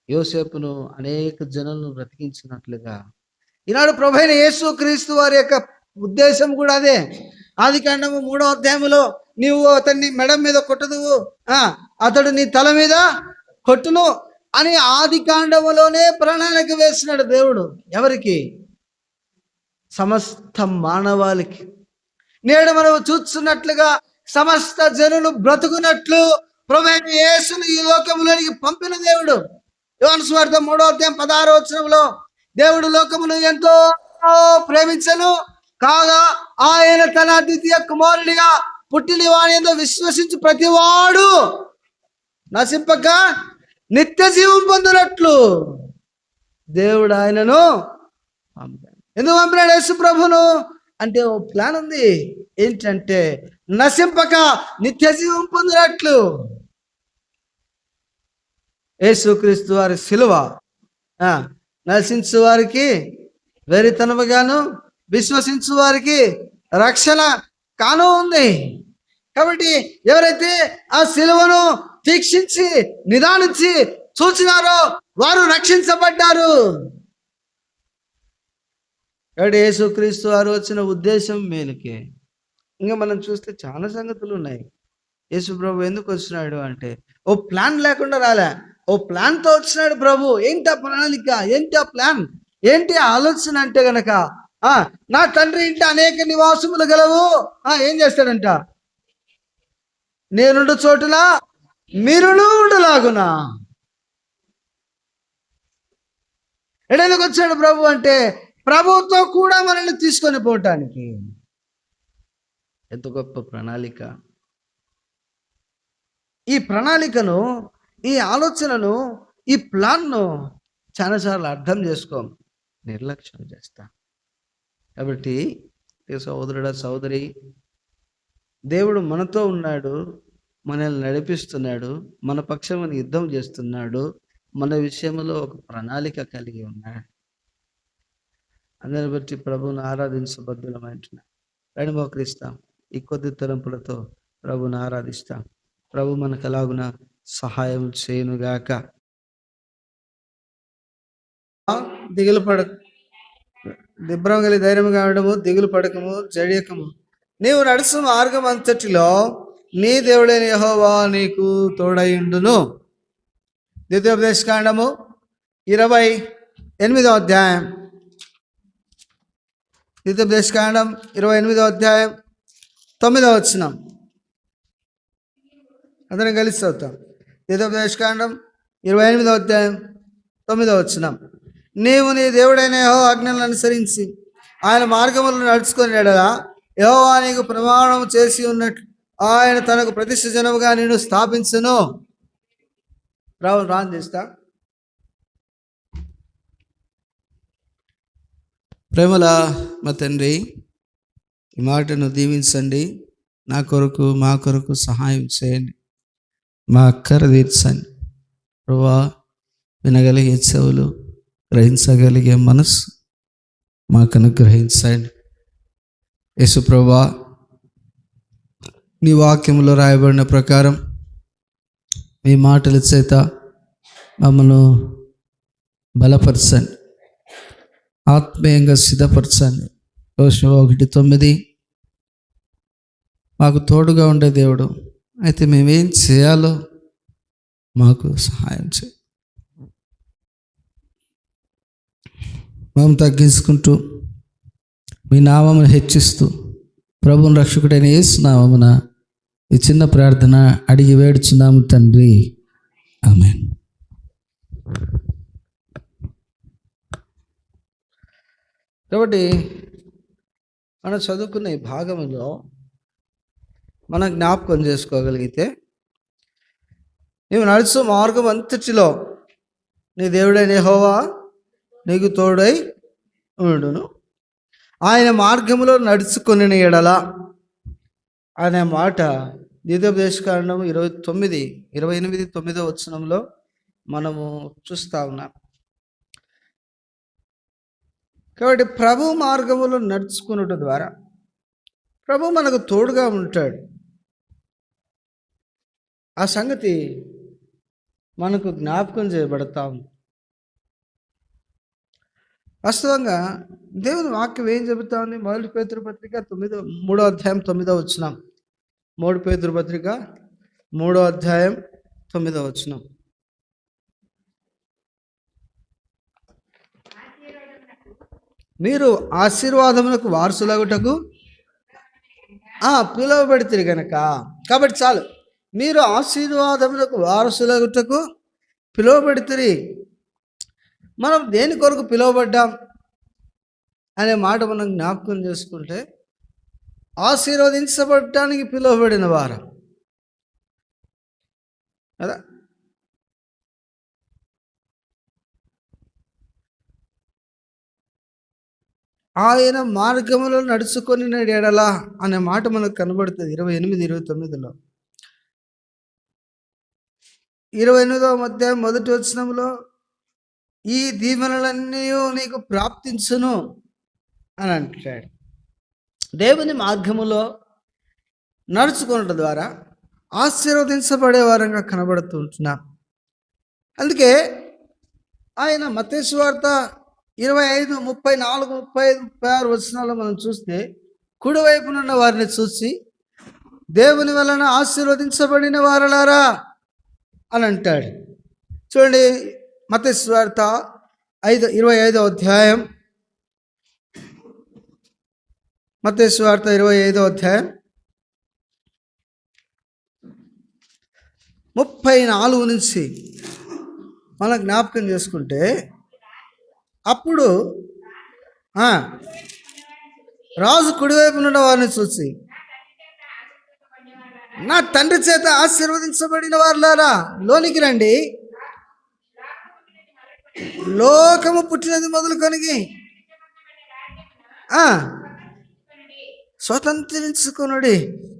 యోసేపును అనేక జనులను బ్రతికించినట్లుగా ఈనాడు ప్రభువైన యేసుక్రీస్తు వారి యొక్క ఉద్దేశం కూడా అదే. ఆదికాండము 3వ అధ్యాయంలో నీవు అతన్ని మెడ మీద కొట్టదువు, అతడు నీ తల మీద కొట్టును అని ఆదికాండములోనే ప్రణాళిక వేసినాడు దేవుడు. ఎవరికి? సమస్త మానవాళికి. నేడు మనం చూస్తున్నట్లుగా సమస్త జనులు బ్రతుకున్నట్లు ప్రభువైన యేసును ఈ లోకములోనికి పంపిన దేవుడు. యోహాను సువార్త 3వ అధ్యాయం 16వ వచనంలో దేవుడు లోకమును ఎంతో ప్రేమించెను, కాగా ఆయన తన ద్వితీయ కుమారుడిగా పుట్టిన వాని యందు విశ్వసించు ప్రతివాడు నశింపక నిత్య జీవం పొందినట్లు దేవుడు ఆయనను పంపాడు. ఎందుకు పంపినాడు యేసు ప్రభును అంటే ఓ ప్లాన్ ఉంది. ఏంటంటే నశింపక నిత్య జీవం పొందినట్లు. యేసుక్రీస్తు వారి సిలువ నశించు వారికి వెరితనముగాను, విశ్వసించు వారికి రక్షణ కాను ఉంది. కాబట్టి ఎవరైతే ఆ సిలువను తీక్షించి నిదానించి చూచినారో వారు రక్షించబడ్డారు. కాబట్టి యేసుక్రీస్తు వారు వచ్చిన ఉద్దేశం మేలుకే. ఇంకా మనం చూస్తే చాలా సంగతులు ఉన్నాయి. యేసు ప్రభు ఎందుకు వచ్చినాడు అంటే ఓ ప్లాన్ లేకుండా రాలే, ఓ ప్లాన్తో వచ్చినాడు ప్రభు. ఏంటి ఆ ప్రణాళిక, ఏంటి ఆ ప్లాన్, ఏంటి ఆలోచన అంటే గనక నా తండ్రి ఇంటి అనేక నివాసములు గలవు. ఏం చేస్తాడంట? నేనుండు చోటున మీరును ఉండులాగునా. ఎడెందుకు వచ్చాడు ప్రభు అంటే ప్రభుతో కూడా మనల్ని తీసుకొని పోవటానికి. ఎంత గొప్ప ప్రణాళిక! ఈ ప్రణాళికను, ఈ ఆలోచనను, ఈ ప్లాన్ను చాలాసార్లు అర్థం చేసుకోం, నిర్లక్ష్యం చేస్తాం. కాబట్టి సహోదరుడా, సహోదరి, దేవుడు మనతో ఉన్నాడు, మనల్ని నడిపిస్తున్నాడు, మన పక్షమును యుద్ధం చేస్తున్నాడు, మన విషయంలో ఒక ప్రణాళిక కలిగి ఉన్నాడు. అందరిని బట్టి ప్రభువును ఆరాధించబద్దులమంటున్నాం. రండి మోకరిస్తాం. ఈ కొద్ది తలంపులతో ప్రభువును ఆరాధిస్తాం. ప్రభు మనకు ఎలాగున సహాయం చేయనుగాక. దిగులు పడక, దిబ్రం కలిగి ధైర్యంగా ఉండము, దిగులు పడకము, జడియకము. నీవు నడుచు మార్గం అంతటిలో నీ దేవుడైన యెహోవా నీకు తోడయుండును. ద్వితీయోపదేశకాండము 28వ అధ్యాయం. ద్వితీయోపదేశకాండం 28వ అధ్యాయం 9వ వచనం. అందరం కలిసి చదువుతాం. ద్వితీయోపదేశకాండం 28వ అధ్యాయం 9వ వచనం. నీవు నీ దేవుడైన యెహోవా ఆజ్ఞలను అనుసరించి ఆయన మార్గములను నడుచుకొని ఎడలా యెహోవా నీకు ప్రమాణం చేసి ఉన్నట్లు ఆయన తనకు ప్రతిష్ఠ జనముగా నేను స్థాపించును. రాను చేస్తా. ప్రేమల మా తండ్రి, ఈ మాటను దీవించండి. నా కొరకు, మా కొరకు సహాయం చేయండి. మా అక్కర తీర్చండి ప్రభువా. వినగలిగే చెవులు, గ్రహించగలిగే మనసు మాకు అనుగ్రహించండి. యేసు ప్రభువా, నీ వాక్యంలో రాయబడిన ప్రకారం మీ మాటల చేత మమ్మల్ని బలపరచండి, ఆత్మీయంగా సిద్ధపరచండి. యోషువ 1:9 మాకు తోడుగా ఉండే దేవుడు. అయితే మేమేం చేయాలో మాకు సహాయం చేయి. మేము తగ్గించుకుంటూ మీ నామమును హెచ్చిస్తూ ప్రభువుని రక్షకుడైన యేసు నామమున ఈ చిన్న ప్రార్థన అడిగి వేడుచున్నాము తండ్రి, ఆమేన్. కాబట్టి మనం చదువుకున్న ఈ భాగంలో మనం జ్ఞాపకం చేసుకోగలిగితే, నీవు నడుచు మార్గం అంతటిలో నీ దేవుడైన యెహోవా నీకు తోడై ఉండును, ఆయన మార్గంలో నడుచుకొని ఎడల అనే మాట ద్వితీయోపదేశకాండం 28 వచనంలో మనము చూస్తూ ఉన్నాం. కాబట్టి ప్రభు మార్గములో నడుచుకున్నట ద్వారా ప్రభు మనకు తోడుగా ఉంటాడు. ఆ సంగతి మనకు జ్ఞాపకం చేయబడతా ఉంది. వాస్తవంగా దేవుని వాక్యం ఏం చెబుతా ఉంది? 1 పేతురు పత్రిక 3వ అధ్యాయం 9వ వచనం. 3 పేతురు పత్రిక 3వ అధ్యాయం 9వ వచనం. మీరు ఆశీర్వాదములకు వారసులగుటకు పిలువబడితిరి గనక. కాబట్టి చాలు, మీరు ఆశీర్వాదములకు వారసులగుటకు పిలువబడితిరి. మనం దేని కొరకు పిలువబడ్డాం అనే మాట మనం జ్ఞాపకం చేసుకుంటే, ఆశీర్వదించబడటానికి పిలువబడిన వారం కదా. ఆయన మార్గములో నడుచుకొని ఎడల అనే మాట మనకు కనబడుతుంది 28-29లో. 28వ అధ్యాయం 1వ వచనంలో ఈ దీవెనలన్నీ నీకు ప్రాప్తించును అని అంటాడు. దేవుని మార్గములో నడుచుకోవడం ద్వారా ఆశీర్వదించబడే వారంగా కనబడుతూ ఉంటున్నాం. అందుకే ఆయన మత్తయి సువార్త 25, 34, 35, 36 వచనాల్లో మనం చూస్తే, కుడివైపునున్న వారిని చూసి దేవుని వలన ఆశీర్వదించబడిన వారలారా అని అంటాడు. చూడండి, మత్తయి సువార్త 25వ అధ్యాయం, మత్తయి సువార్త 25వ అధ్యాయం 34 నుంచి మనం జ్ఞాపకం చేసుకుంటే, అప్పుడు రాజు కుడివైపునున్న వారిని చూసి, నా తండ్రి చేత ఆశీర్వదించబడిన వారులారా లోనికి రండి, లోకము పుట్టినది మొదలుకొని స్వతంత్రించుకొనుడి.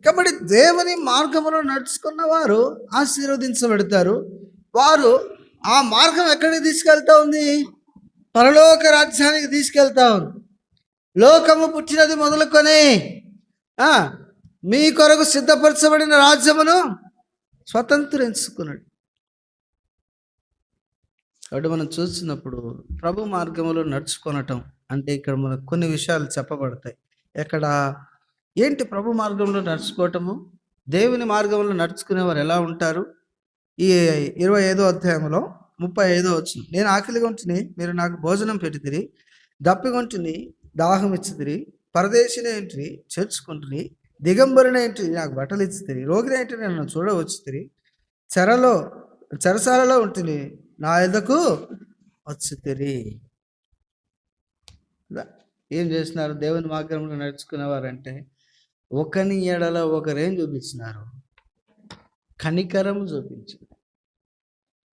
కాబట్టి దేవుని మార్గంలో నడుచుకున్న వారు ఆశీర్వదించబడతారు. వారు ఆ మార్గం ఎక్కడికి తీసుకెళ్తా ఉంది? పరలోక రాజ్యానికి తీసుకెళ్తా ఉంది. లోకము పుట్టినది మొదలుకొని మీ కొరకు సిద్ధపరచబడిన రాజ్యమును స్వతంత్రించుకున్నాడు. కాబట్టి మనం చూసినప్పుడు ప్రభు మార్గంలో నడుచుకొనటం అంటే ఇక్కడ మనకు కొన్ని విషయాలు చెప్పబడతాయి. ఎక్కడ ఏంటి ప్రభు మార్గంలో నడుచుకోవటము? దేవుని మార్గంలో నడుచుకునేవారు ఎలా ఉంటారు? ఈ 25వ అధ్యాయంలో 35వ వచనం, నేను ఆకలిగా ఉంటుని మీరు నాకు భోజనం పెట్టితిరి, దప్పిగొంటిని దాహం ఇచ్చితిరి, పరదేశిని ఏంటి చేర్చుకుంటుని, దిగంబరిన ఏంటి నాకు బట్టలు ఇచ్చితిరి, రోగిని ఏంటి నన్ను చూడవచ్చుతిరి, చెరసాలలో ఉంటుంది నా ఎద్దకు వచ్చితిరి. ఏం చేస్తున్నారు? దేవుని మార్గంలో నడుచుకునేవారంటే ఒకని ఎడల ఒకరేం చూపించినారు? కనికరం చూపించారు.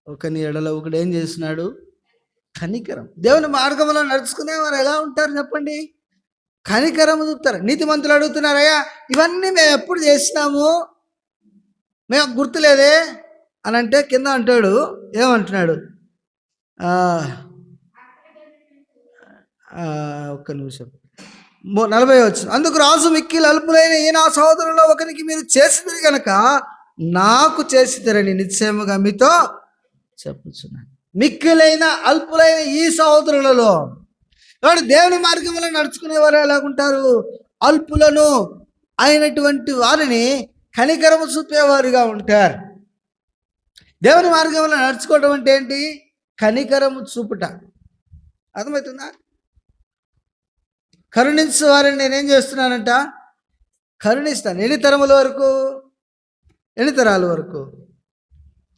ఒకని ఎడల ఒకడు ఏం చేసినాడు? కనికరం. దేవుని మార్గంలో నడుచుకునేవారు ఎలా ఉంటారు చెప్పండి? కనికరం చూపుతారు. నీతిమంతులు అడుగుతున్నారయ్యా, ఇవన్నీ మేము ఎప్పుడు చేసినాము, మేము గుర్తులేదే అని అంటే, కింద అంటాడు, ఏమంటున్నాడు? ఒక్క నిమిషం, 40 వచ్చిన, అందుకు రాజు మిక్కిలి అల్పులైన ఈ నా సహోదరులో ఒకరికి మీరు చేసిదిరి కనుక నాకు చేసిద్దరని నిశ్చయముగా మీతో చెప్పుచున్నాను. మిక్కిలైన అల్పులైన ఈ సహోదరులలో, కాబట్టి దేవుని మార్గంలో నడుచుకునేవారు ఎలాగుంటారు? అల్పులను అయినటువంటి వారిని కనికరము చూపేవారుగా ఉంటారు. దేవుని మార్గంలో నడుచుకోవడం అంటే ఏంటి? కనికరము చూపుట. అర్థమవుతుందా? కరుణించే వారిని నేనేం చేస్తున్నానంట? కరుణిస్తాను. ఎన్ని తరముల వరకు? ఎన్ని తరాల వరకు?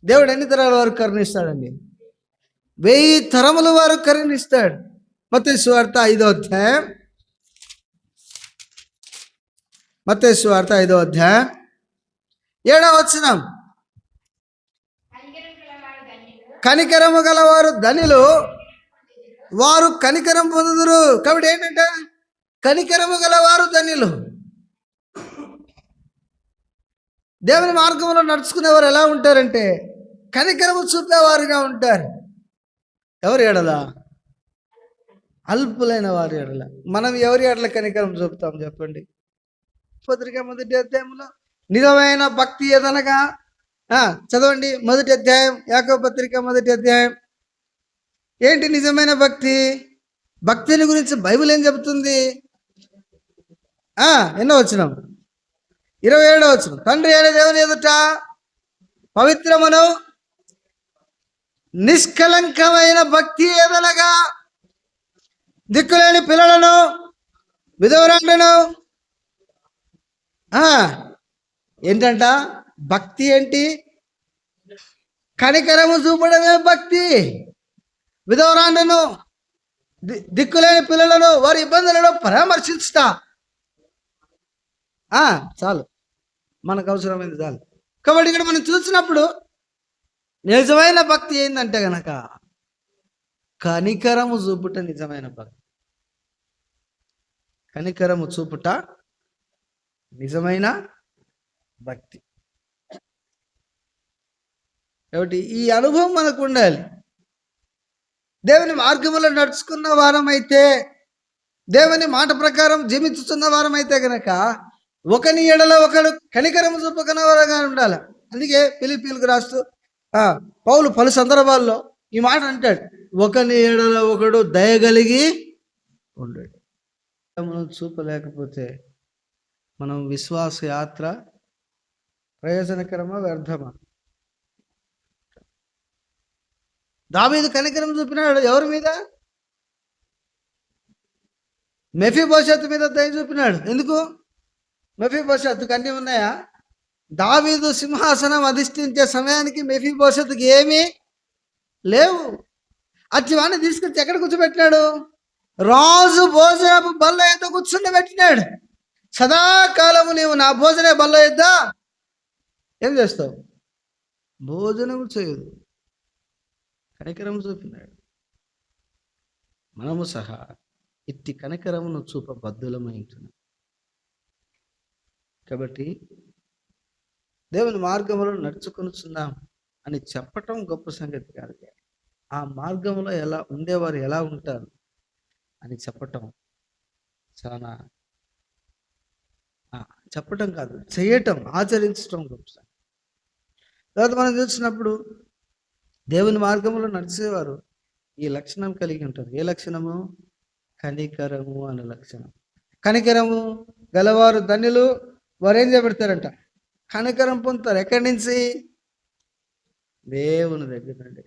దేవుడు ఎన్ని తరాల వరకు కరుణిస్తాడండి? 1000 తరముల వరకు కరుణిస్తాడు. మత్తయి సువార్త 5వ అధ్యాయం, మత్తయి సువార్త 5వ అధ్యాయం 7వ వచనం. కనికరము గలవారు ధనిలు, వారు కనికరం పొందుదురు. కాబట్టి ఏంటంటే కనికరము గలవారు ధనిలు. దేవుని మార్గంలో నడుచుకునేవారు ఎలా ఉంటారంటే కనికరము చూపేవారుగా ఉంటారు. ఎవరి ఎడల? అల్పులైన వారి ఎడల. మనం ఎవరి ఎడల కనికరం చూపుతాం చెప్పండి? పత్రిక మొదటి అధ్యాయంలో నిజమైన భక్తి ఏదనగా చదవండి. మొదటి అధ్యాయం, యాకోబు పత్రిక మొదటి అధ్యాయం. ఏంటి నిజమైన భక్తి? భక్తిని గురించి బైబిల్ ఏం చెబుతుంది? ఎన్నో వచనం? 27వ వచనం. తండ్రి అయిన దేవుని ఎదుట పవిత్రమును నిష్కలంకమైన భక్తి ఏదనగా దిక్కులేని పిల్లలను, విధవరాండ్లను. ఏంటంట భక్తి? ఏంటి? కనికరము చూపడమే భక్తి. విధవరాండ్లను, దిక్కులేని పిల్లలను, వారి ఇబ్బందులను పరామర్శించుతా. చాలు, మనకు అవసరమైంది చాలు. కాబట్టి ఇక్కడ మనం చూసినప్పుడు నిజమైన భక్తి ఏంటంటే గనక కనికరము చూపుట నిజమైన భక్తి. కనికరము చూపుట నిజమైన భక్తి. కాబట్టి ఈ అనుభవం మనకు ఉండాలి. దేవుని మార్గంలో నడుచుకున్న వారమైతే, దేవుని మాట ప్రకారం జీవించుతున్న వారమైతే గనక ఒకని ఎడల ఒకడు కనికరము చూపకనవారుగా ఉండాలి. అందుకే ఫిలిప్పీయులకు రాస్తూ పౌలు పలు సందర్భాల్లో ఈ మాట అంటాడు, ఒకని ఎడల ఒకడు దయగలిగి ఉండడు. మనం చూపలేకపోతే మనం విశ్వాస యాత్ర ప్రయోజనకరమా వ్యర్థమా? దావీదు కనికరం చూపినాడు ఎవరి మీద? మెఫీబోషెతు మీద దయ చూపినాడు. ఎందుకు? మెఫీబోషెతుకు అన్నీ ఉన్నాయా? దావీదు సింహాసనం అధిష్ఠించే సమయానికి మెఫీబోషెతుకి ఏమీ లేవు. అచ్చివాన్ని తీసుకొచ్చి ఎక్కడ కూర్చోబెట్టినాడు? రాజు భోజనపు బల్ల ఎద్ద కూర్చుండబెట్టినాడు. సదాకాలము నీవు నా భోజన బల్ల ఎద్ద ఏం చేస్తావు? భోజనము చేయదు. కనికరము చూపినాడు. మనము సహా ఇట్టి కనికరమును చూప బద్దులమై ఉంటున్నాం. కాబట్టి దేవుని మార్గంలో నడుచుకొనుచున్నాం అని చెప్పటం గొప్ప సంగతి కాదు. ఆ మార్గంలో ఎలా ఉండేవారు ఎలా ఉంటారు అని చెప్పటం చాలా, చెప్పటం కాదు, చేయటం, ఆచరించటం గొప్ప సంగతి. తర్వాత మనం చూసినప్పుడు దేవుని మార్గంలో నడిచేవారు ఈ లక్షణం కలిగి ఉంటారు. ఏ లక్షణము? కనికరము అనే లక్షణం. కనికరము గలవారు ధన్యులు, వారు ఏం చేపెడతారంట? కనికరం పొందుతారు. ఎక్కడి నుంచి? దేవుని దగ్గర నుండి.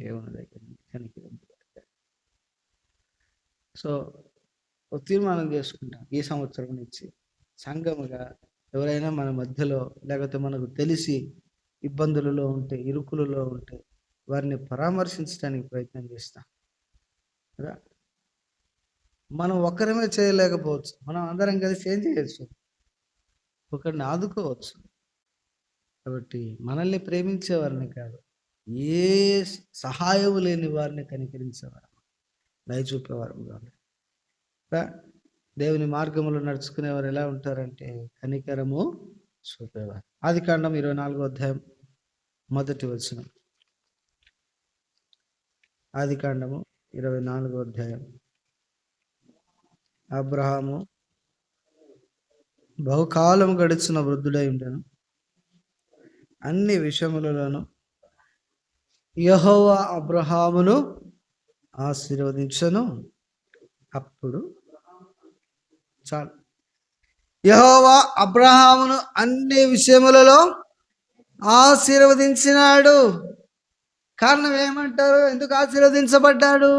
దేవుని దగ్గర నుండి కనికరం. సో ఒక తీర్మానం చేసుకుంటాం, ఈ సంవత్సరం నుంచి సంఘముగా ఎవరైనా మన మధ్యలో లేకపోతే మనకు తెలిసి ఇబ్బందులలో ఉంటే, ఇరుకులలో ఉంటే వారిని పరామర్శించడానికి ప్రయత్నం చేస్తాం కదా. మనం ఒక్కరమే చేయలేకపోవచ్చు, మనం అందరం కలిసి ఏం చేయొచ్చు? ఒకరిని ఆదుకోవచ్చు. కాబట్టి మనల్ని ప్రేమించేవారిని కాదు, ఏ సహాయం లేని వారిని కనికరించేవారు, దయ చూపేవారు కాదు. దేవుని మార్గంలో నడుచుకునేవారు ఎలా ఉంటారంటే కనికరము చూపేవారు. ఆదికాండం 24వ అధ్యాయం మొదటి వచనం. ఆదికాండము 24వ అధ్యాయం. అబ్రహాము బహుకాలం గడిచిన వృద్ధుడై ఉండెను, అన్ని విషయములలోనూ యెహోవా అబ్రహామును ఆశీర్వదించెను. అప్పుడు చాలు, యెహోవా అబ్రహామును అన్ని విషయములలో ఆశీర్వదించినాడు. కారణం ఏమంటారు? ఎందుకు ఆశీర్వదించబడ్డాడు?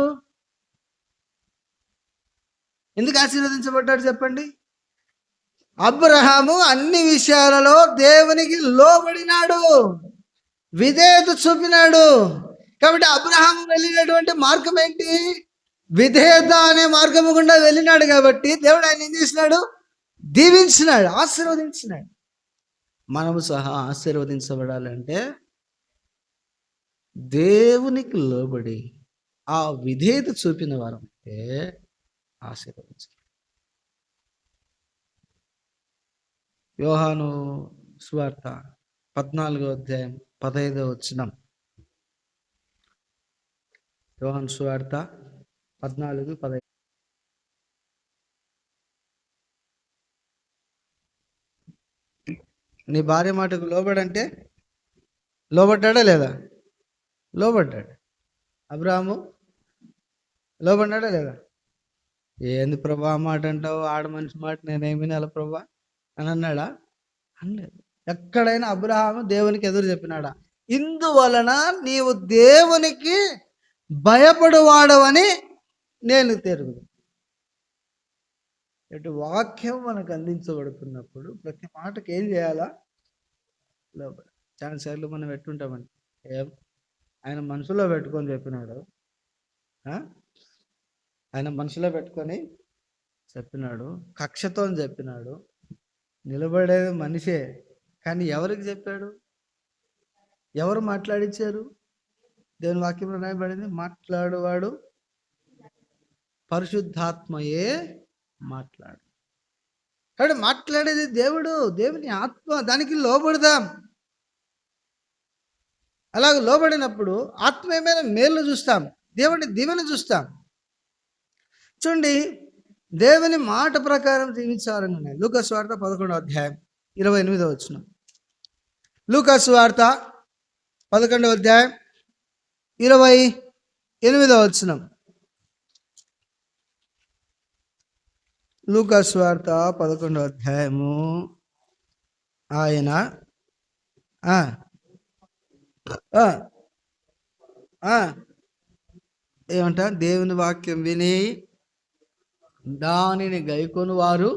ఎందుకు ఆశీర్వదించబడ్డాడు చెప్పండి? అబ్రహాము అన్ని విషయాలలో దేవునికి లోబడినాడు, విధేయత చూపినాడు. కాబట్టి అబ్రహాము వెళ్ళినటువంటి మార్గం ఏంటి? విధేయత అనే మార్గము గుండా వెళ్ళినాడు. కాబట్టి దేవుడు ఆయన ఏం చేసినాడు? దీవించినాడు, ఆశీర్వదించినాడు. మనము సహా ఆశీర్వదించబడాలంటే దేవునికి లోబడి ఆ విధేయత చూపిన వారం అంటే ఆశీర్వదించాలి. యోహాను సువార్త 14వ అధ్యాయం 15వ వచనం. యోహాను సువార్త 14:15. నీ భార్య మాటకు లోబడంటే లోబడ్డాడా లేదా? లోబడ్డాడు. అబ్రాహాము లోబడ్డాడా లేదా? ఏంది ప్రభా మాట అంటావు, ఆడ మనిషి మాట నేనేమి వినాలి ప్రభా అని అన్నాడా? అనలేదు. ఎక్కడైనా అబ్రహాము దేవునికి ఎదురు చెప్పినాడా? ఇందువలన నీవు దేవునికి భయపడువాడవని నేను తెరుగు. ఇటు వాక్యం మనకు అందించబడుతున్నప్పుడు ప్రతి మాటకి ఏం చేయాలా? లోబడ. చాలాసార్లు మనం ఎట్టుంటామండి, ఏం ఆయన మనసులో పెట్టుకొని చెప్పినాడు, ఆయన మనసులో పెట్టుకొని చెప్పినాడు, కక్షతో చెప్పినాడు, నిలబడేది మనిషే. కానీ ఎవరికి చెప్పాడు? ఎవరు మాట్లాడించారు? దేవుని వాక్యంలో రాయబడింది, మాట్లాడువాడు పరిశుద్ధాత్మయే మాట్లాడు. కాబట్టి మాట్లాడేది దేవుడు, దేవుని ఆత్మ. దానికి లోబడదాం. అలాగ లోబడినప్పుడు ఆత్మ ఏమైనా మేలు చూస్తాం, దేవుని దీవెన చూస్తాం. చూడండి, దేవుని మాట ప్రకారం జీవించాలని ఉన్నాయి. లూకాసు వార్త 11వ అధ్యాయం 28వ వచనం. లూకాసు వార్త 11వ అధ్యాయం 28వ వచనం. లూకాసు వార్త 11వ అధ్యాయము ఆయన ఏమంట? దేవుని వాక్యం విని దానిని గైకొని వారు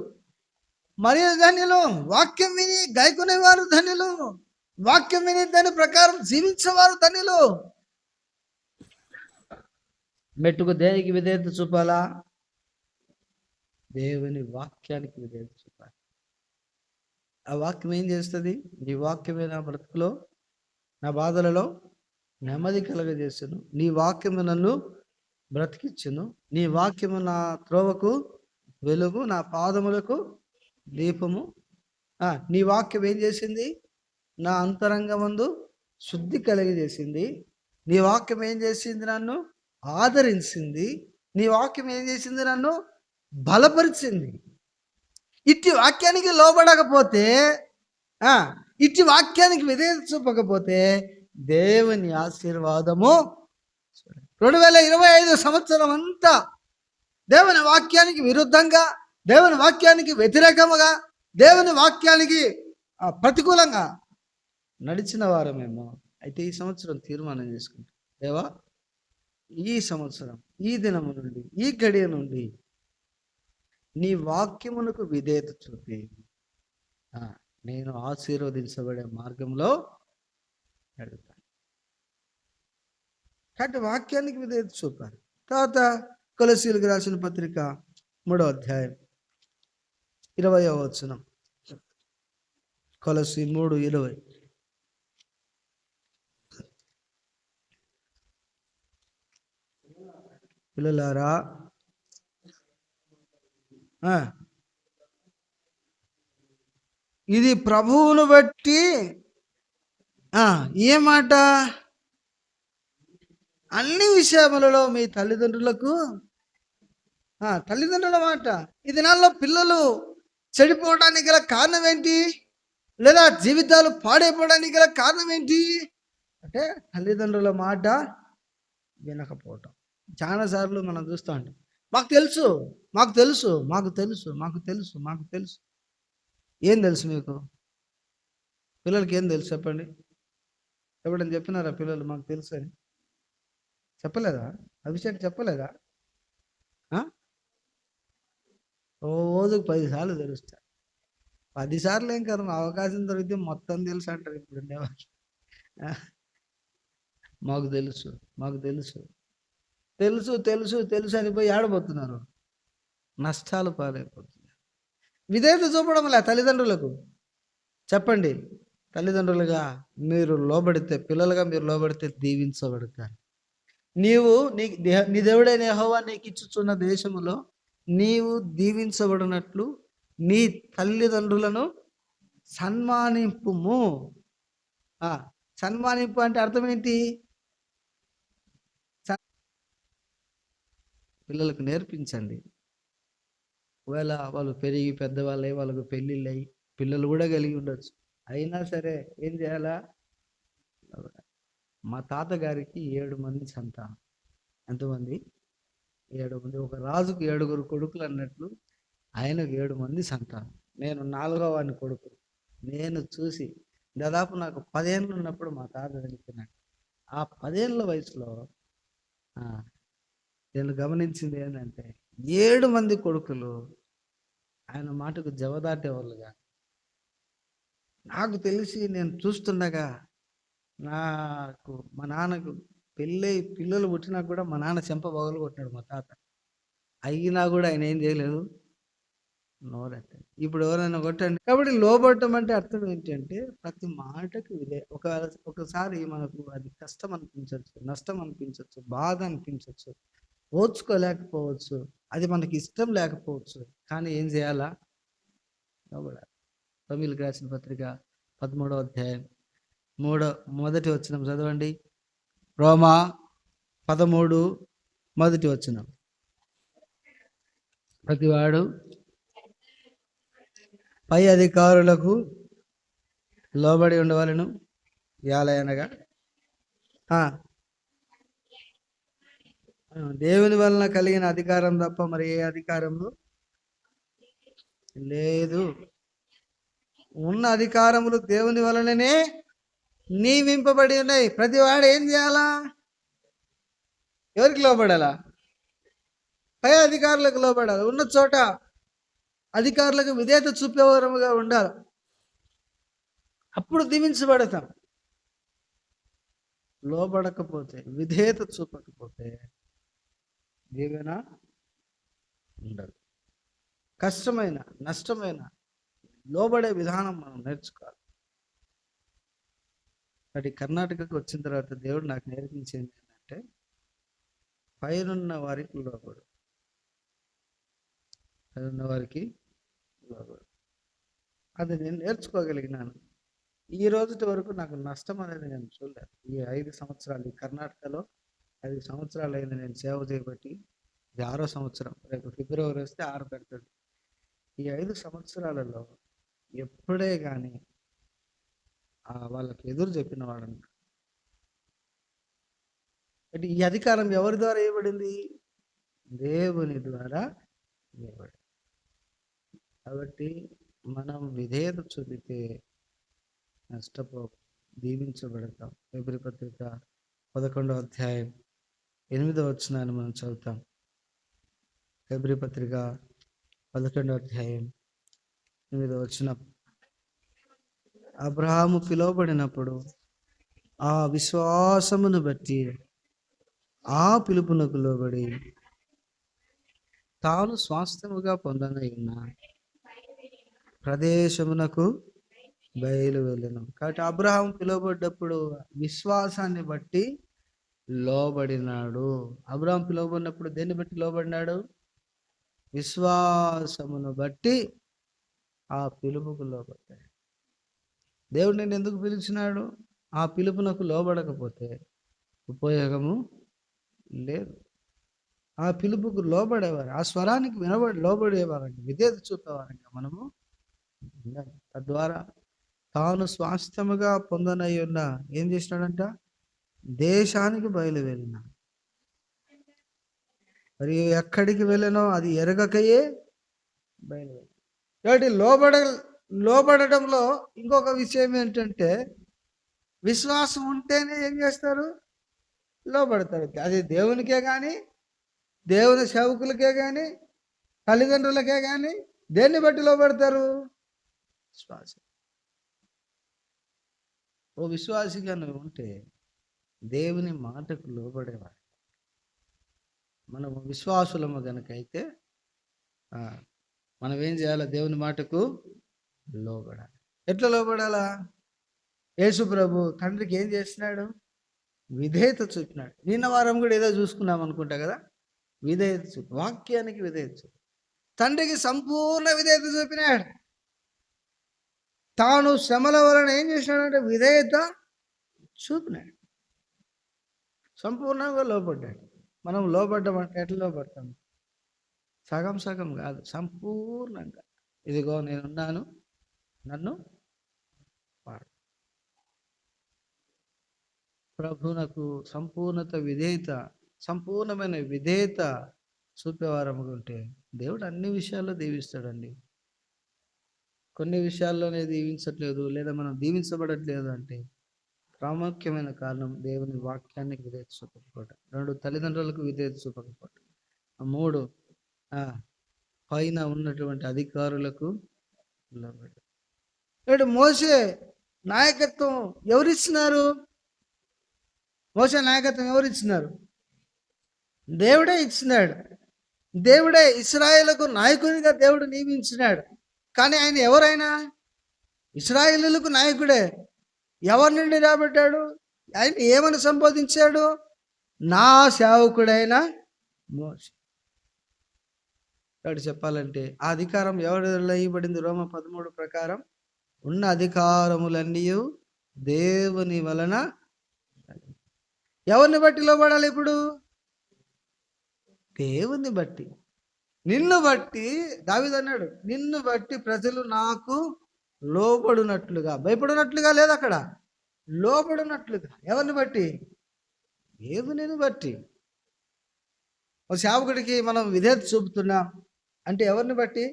మరి ధన్యులు. వాక్యం విని గైకొనేవారు ధన్యులు. వాక్యం విని దాని ప్రకారం జీవించేవారు ధన్యులు. మెట్టుకు దేనికి విధేయత చూపాలా? దేవుని వాక్యానికి విధేయత చూపాలి. ఆ వాక్యం ఏం చేస్తుంది? నీ వాక్యమే నా బ్రతుకులో, నా బాధలలో నెమ్మది కలగజేసును. నీ వాక్యము నన్ను బ్రతికిచ్చును. నీ వాక్యము నా త్రోవకు వెలుగు, నా పాదములకు దీపము. నీ వాక్యం ఏం చేసింది? నా అంతరంగమందు శుద్ధి కలిగజేసింది. నీ వాక్యం ఏం చేసింది? నన్ను ఆదరించింది. నీ వాక్యం ఏం చేసింది? నన్ను బలపరిచింది. ఇట్టి వాక్యానికి లోబడకపోతే, ఇట్టి వాక్యానికి విధేయత చూపకపోతే దేవుని ఆశీర్వాదము 2025 సంవత్సరం అంతా దేవుని వాక్యానికి విరుద్ధంగా, దేవుని వాక్యానికి వ్యతిరేకముగా, దేవుని వాక్యానికి ప్రతికూలంగా నడిచిన వారమేమో. అయితే ఈ సంవత్సరం తీర్మానం చేసుకుంటాం, దేవా ఈ సంవత్సరం, ఈ దినము నుండి, ఈ గడియ నుండి నీ వాక్యమునకు విధేయత చూపి నేను ఆశీర్వదించబడే మార్గంలో నడుపుతాను. కాబట్టి వాక్యానికి విధేయత చూపాలి. తర్వాత కొలస్సీయులకు రాసిన పత్రిక 3వ అధ్యాయం 20వ వచనం. కొలస్సీ 3:20. పిల్లలారా, ఇది ప్రభువును బట్టి ఏ మాట? అన్ని విషయములలో మీ తల్లిదండ్రులకు, తల్లిదండ్రుల మాట. ఈ దినాల్లో పిల్లలు చెడిపోవడానికి గల కారణం ఏంటి? లేదా జీవితాలు పాడైపోవడానికి గల కారణం ఏంటి అంటే తల్లిదండ్రుల మాట వినకపోవటం. చాలాసార్లు మనం చూస్తూ ఉంటాం, మాకు తెలుసు, మాకు తెలుసు, మాకు తెలుసు, మాకు తెలుసు, మాకు తెలుసు. ఏం తెలుసు మీకు? పిల్లలకి ఏం తెలుసు చెప్పండి? ఎప్పుడని చెప్పినారా పిల్లలు మాకు తెలుసు అని? చెప్పలేదా? అభిషేక్ చెప్పలేదా? రోజుకు 10 సార్లు తెలుస్తారు. 10 సార్లు ఏం కర్మ, అవకాశం దొరికితే మొత్తం తెలుసు అంటారు ఇప్పుడు ఉండేవాళ్ళు. ఆ, మాకు తెలుసు, మాకు తెలుసు, తెలుసు తెలుసు తెలుసు అని పోయి ఆడబోతున్నారు, నష్టాలు పాలైపోతున్నారు. విధేయత చూపడంలే తల్లిదండ్రులకు. చెప్పండి, తల్లిదండ్రులుగా మీరు లోబడితే, పిల్లలుగా మీరు లోబడితే దీవించబడతారు. నీవు నీ దేవుడైన యెహోవా నీకు ఇచ్చుచున్న దేశములో నీవు దీవించబడినట్లు నీ తల్లిదండ్రులను సన్మానింపుము. సన్మానింపు అంటే అర్థం ఏంటి? పిల్లలకు నేర్పించండి. ఒకవేళ వాళ్ళు పెరిగి పెద్దవాళ్ళై వాళ్ళకు పెళ్ళిళ్ళు అయ్యి పిల్లలు కూడా కలిగి ఉండొచ్చు, అయినా సరే ఏం చేయాలా? మా తాతగారికి 7 మంది సంతానం. ఎంతమంది? 7 మంది. ఒక రాజుకు 7 కొడుకులు అన్నట్లు ఆయనకు 7 మంది సంతానం. నేను 4వ వాడిని కొడుకు. నేను చూసి దాదాపు నాకు 10 ఏళ్ళు ఉన్నప్పుడు మా తాత చనిపోయినాడు. ఆ 10 ఏళ్ళ వయసులో నేను గమనించింది ఏంటంటే 7 మంది కొడుకులు ఆయన మాటకు జవదాటేవాళ్ళుగా. నాకు తెలిసి నేను చూస్తుండగా నాకు మా నాన్నకు పిల్లలు పుట్టినా కూడా మా నాన్న చెంప పగలు కొట్టినాడు మా తాత. అయినా కూడా ఆయన ఏం చేయలేదు, నోరెత్తాడు. ఇప్పుడు ఎవరైనా కొట్టండి. కాబట్టి లోబడటం అంటే అర్థం ఏంటంటే ప్రతి మాటకు ఇదే. ఒకసారి మనకు అది కష్టం అనిపించవచ్చు, నష్టం అనిపించవచ్చు, బాధ అనిపించవచ్చు, ఓర్చుకోలేకపోవచ్చు, అది మనకి ఇష్టం లేకపోవచ్చు, కానీ ఏం చేయాలా? లోబడాలి. రోమీయులకు రాసిన పత్రిక 13వ అధ్యాయం మొదటి వచనం చదవండి. రోమా 13 మొదటి వచనం. ప్రతివాడు పై అధికారులకు లోబడి ఉండవలను, యాలయనగా దేవుని వలన కలిగిన అధికారం తప్ప మరి ఏ అధికారము లేదు. ఉన్న అధికారములు దేవుని వలననే నియమింపబడి ఉన్నాయి. ప్రతివాడు ఏం చేయాలా? ఎవరికి లోబడాలా? పై అధికారులకు లోబడాలి. ఉన్న చోట అధికారులకు విధేయత చూపేవారముగా ఉండాలి. అప్పుడు దీవించబడతాం. లోబడకపోతే, విధేయత చూపకపోతే దీవెన ఉండదు. కష్టమైన, నష్టమైన లోబడే విధానం మనం నేర్చుకోవాలి. అది కర్ణాటకకు వచ్చిన తర్వాత దేవుడు నాకు నేర్పించింది ఏంటంటే పైనున్న వారికి లోబడు, పైనున్న వారికి లోబడు. అది నేను నేర్చుకోగలిగినాను. ఈ రోజుటి వరకు నాకు నష్టం అనేది నేను చూడలేదు. ఈ 5 సంవత్సరాలు ఈ కర్ణాటకలో 5 సంవత్సరాలు అయింది నేను సేవ చేయబట్టి. ఇది 6వ సంవత్సరం. రేపు ఫిబ్రవరి వస్తే 6 పెడుతుంది. ఈ 5 సంవత్సరాలలో ఎప్పుడే కానీ వాళ్ళకి ఎదురు చెప్పిన వాడంట. అంటే ఈ అధికారం ఎవరి ద్వారా ఇవ్వబడింది? దేవుని ద్వారా ఇవ్వబడింది. కాబట్టి మనం విధేయత చూపితే దీవించబడతాం. ఫిబ్రవరి పత్రిక 11వ అధ్యాయం 8వ వచనాన్ని మనం చదువుతాం. ఫిబ్రవరి పత్రిక 11వ అధ్యాయం 8వ వచనం. అబ్రహాము పిలువబడినప్పుడు ఆ విశ్వాసమును బట్టి ఆ పిలుపునకు లోబడి తాను స్వాస్థ్యముగా పొందనైన ప్రదేశమునకు బయలు వెళ్ళను. కాబట్టి అబ్రహాము పిలువబడ్డప్పుడు విశ్వాసాన్ని బట్టి లోబడినాడు. అబ్రహాం పిలువబడినప్పుడు దేన్ని బట్టి లోబడినాడు? విశ్వాసమును బట్టి ఆ పిలుపుకు లోబడ్డాడు. దేవుడు నేను ఎందుకు పిలిచినాడు? ఆ పిలుపునకు లోబడకపోతే ఉపయోగము లేదు. ఆ పిలుపుకు లోబడేవారు, ఆ స్వరానికి లోబడేవారండి, విధేయత చూపేవారంగా మనము ఉండాలి. తద్వారా తాను స్వాస్థ్యముగా పొందనై ఉన్న ఏం చేసినాడంట? దేశానికి బయలువెళ్ళిన. మరి ఎక్కడికి వెళ్ళనో అది ఎరగకయే బయలువెళ్ళి. కాబట్టి లోబడడంలో ఇంకొక విషయం ఏంటంటే విశ్వాసం ఉంటేనే ఏం చేస్తారు? లోబడతారు. అది దేవునికే కానీ, దేవుని సేవకులకే కానీ, తల్లిదండ్రులకే కానీ దేన్ని బట్టి లోబడతారు? విశ్వాసి. ఓ విశ్వాసిగా నువ్వు ఉంటే దేవుని మాటకు లోబడేవాడు. మనము విశ్వాసులము గనకైతే మనం ఏం చేయాలి? దేవుని మాటకు లోబడాలి. ఎట్లా లోబడాలా? యేసు ప్రభు తండ్రికి ఏం చేస్తున్నాడు? విధేయత చూపినాడు. నిన్న వారం కూడా ఏదో చూసుకున్నాం అనుకుంటా కదా, విధేయత చూపి, వాక్యానికి విధేయత చూపి, తండ్రికి సంపూర్ణ విధేయత చూపినాడు. తాను శ్రమల వలన ఏం చేసినాడంటే విధేయత చూపినాడు, సంపూర్ణంగా లోపడ్డాడు. మనం లోపడ్డామంటే ఎట్లా లోపడతాం? సగం సగం కాదు, సంపూర్ణంగా. ఇదిగో నేనున్నాను, నన్ను వాడు. ప్రభునకు సంపూర్ణత విధేయత, సంపూర్ణమైన విధేయత చూపేవారము ఉంటే దేవుడు అన్ని విషయాల్లో దీవిస్తాడండి. కొన్ని విషయాల్లోనే దీవించట్లేదు, లేదా మనం దీవించబడట్లేదు అంటే ప్రాముఖ్యమైన కారణం దేవుని వాక్యానికి విధేయత చూపకపోవటం, 2 తల్లిదండ్రులకు విధేయత చూపకపోవటం, 3 పైన ఉన్నటువంటి అధికారులకు లోబడి. ఇప్పుడు మోషే నాయకత్వం ఎవరిచ్చినారు? మోషే నాయకత్వం ఎవరిచ్చినారు? దేవుడే ఇచ్చినాడు. దేవుడే ఇశ్రాయేలుకు నాయకునిగా దేవుడు నియమించినాడు. కానీ ఆయన ఎవరైనా ఇశ్రాయేలులకు నాయకుడే. ఎవరి నుండి రాబట్టాడు? ఆయన ఏమని సంబోధించాడు? నా సేవకుడైన మోషే. ఇక్కడ చెప్పాలంటే ఆ అధికారం ఎవరిలో ఇవ్వబడింది? రోమ 13 ప్రకారం ఉన్న అధికారములన్నీ దేవుని వలన. ఎవరిని బట్టి లోబడాలి? ఇప్పుడు దేవుని బట్టి. నిన్ను బట్టి దావీదు అన్నాడు, నిన్ను బట్టి ప్రజలు నాకు లోబడినట్లుగా, భయపడినట్లుగా లేదు అక్కడ, లోబడినట్లుగా. ఎవరిని బట్టి? దేవునిని బట్టి. ఒక సేవకుడికి మనం విధేయత చూపుతున్నాం అంటే ఎవరిని బట్టి?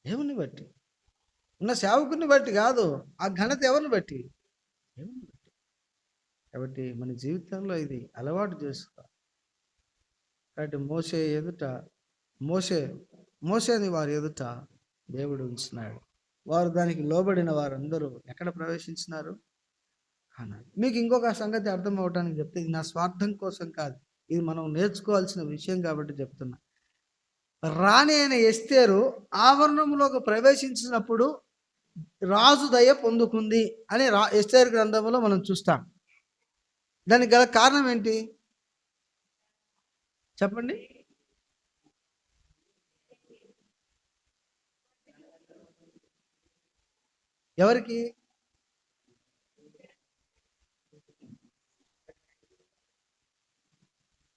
దేవుని బట్టి. ఉన్న సేవకుని బట్టి కాదు, ఆ ఘనత ఎవరిని బట్టి? దేవుని బట్టి. కాబట్టి మన జీవితంలో ఇది అలవాటు చేసుకో. కాబట్టి మోషేని వారి ఎదుట దేవుడు ఉంచినాడు. వారు దానికి లోబడిన వారందరూ ఎక్కడ ప్రవేశించినారు? అన్నాడు. మీకు ఇంకొక సంగతి అర్థం అవడానికి చెప్తే, ఇది నా స్వార్థం కోసం కాదు, ఇది మనం నేర్చుకోవాల్సిన విషయం కాబట్టి చెప్తున్నా. రాణి అయిన ఎస్తేరు ఆవరణంలోకి ప్రవేశించినప్పుడు రాజు దయ పొందుకుంది అని ఎస్తేరు గ్రంథంలో మనం చూస్తాం. దానికి గల కారణం ఏంటి చెప్పండి? ఎవరికి?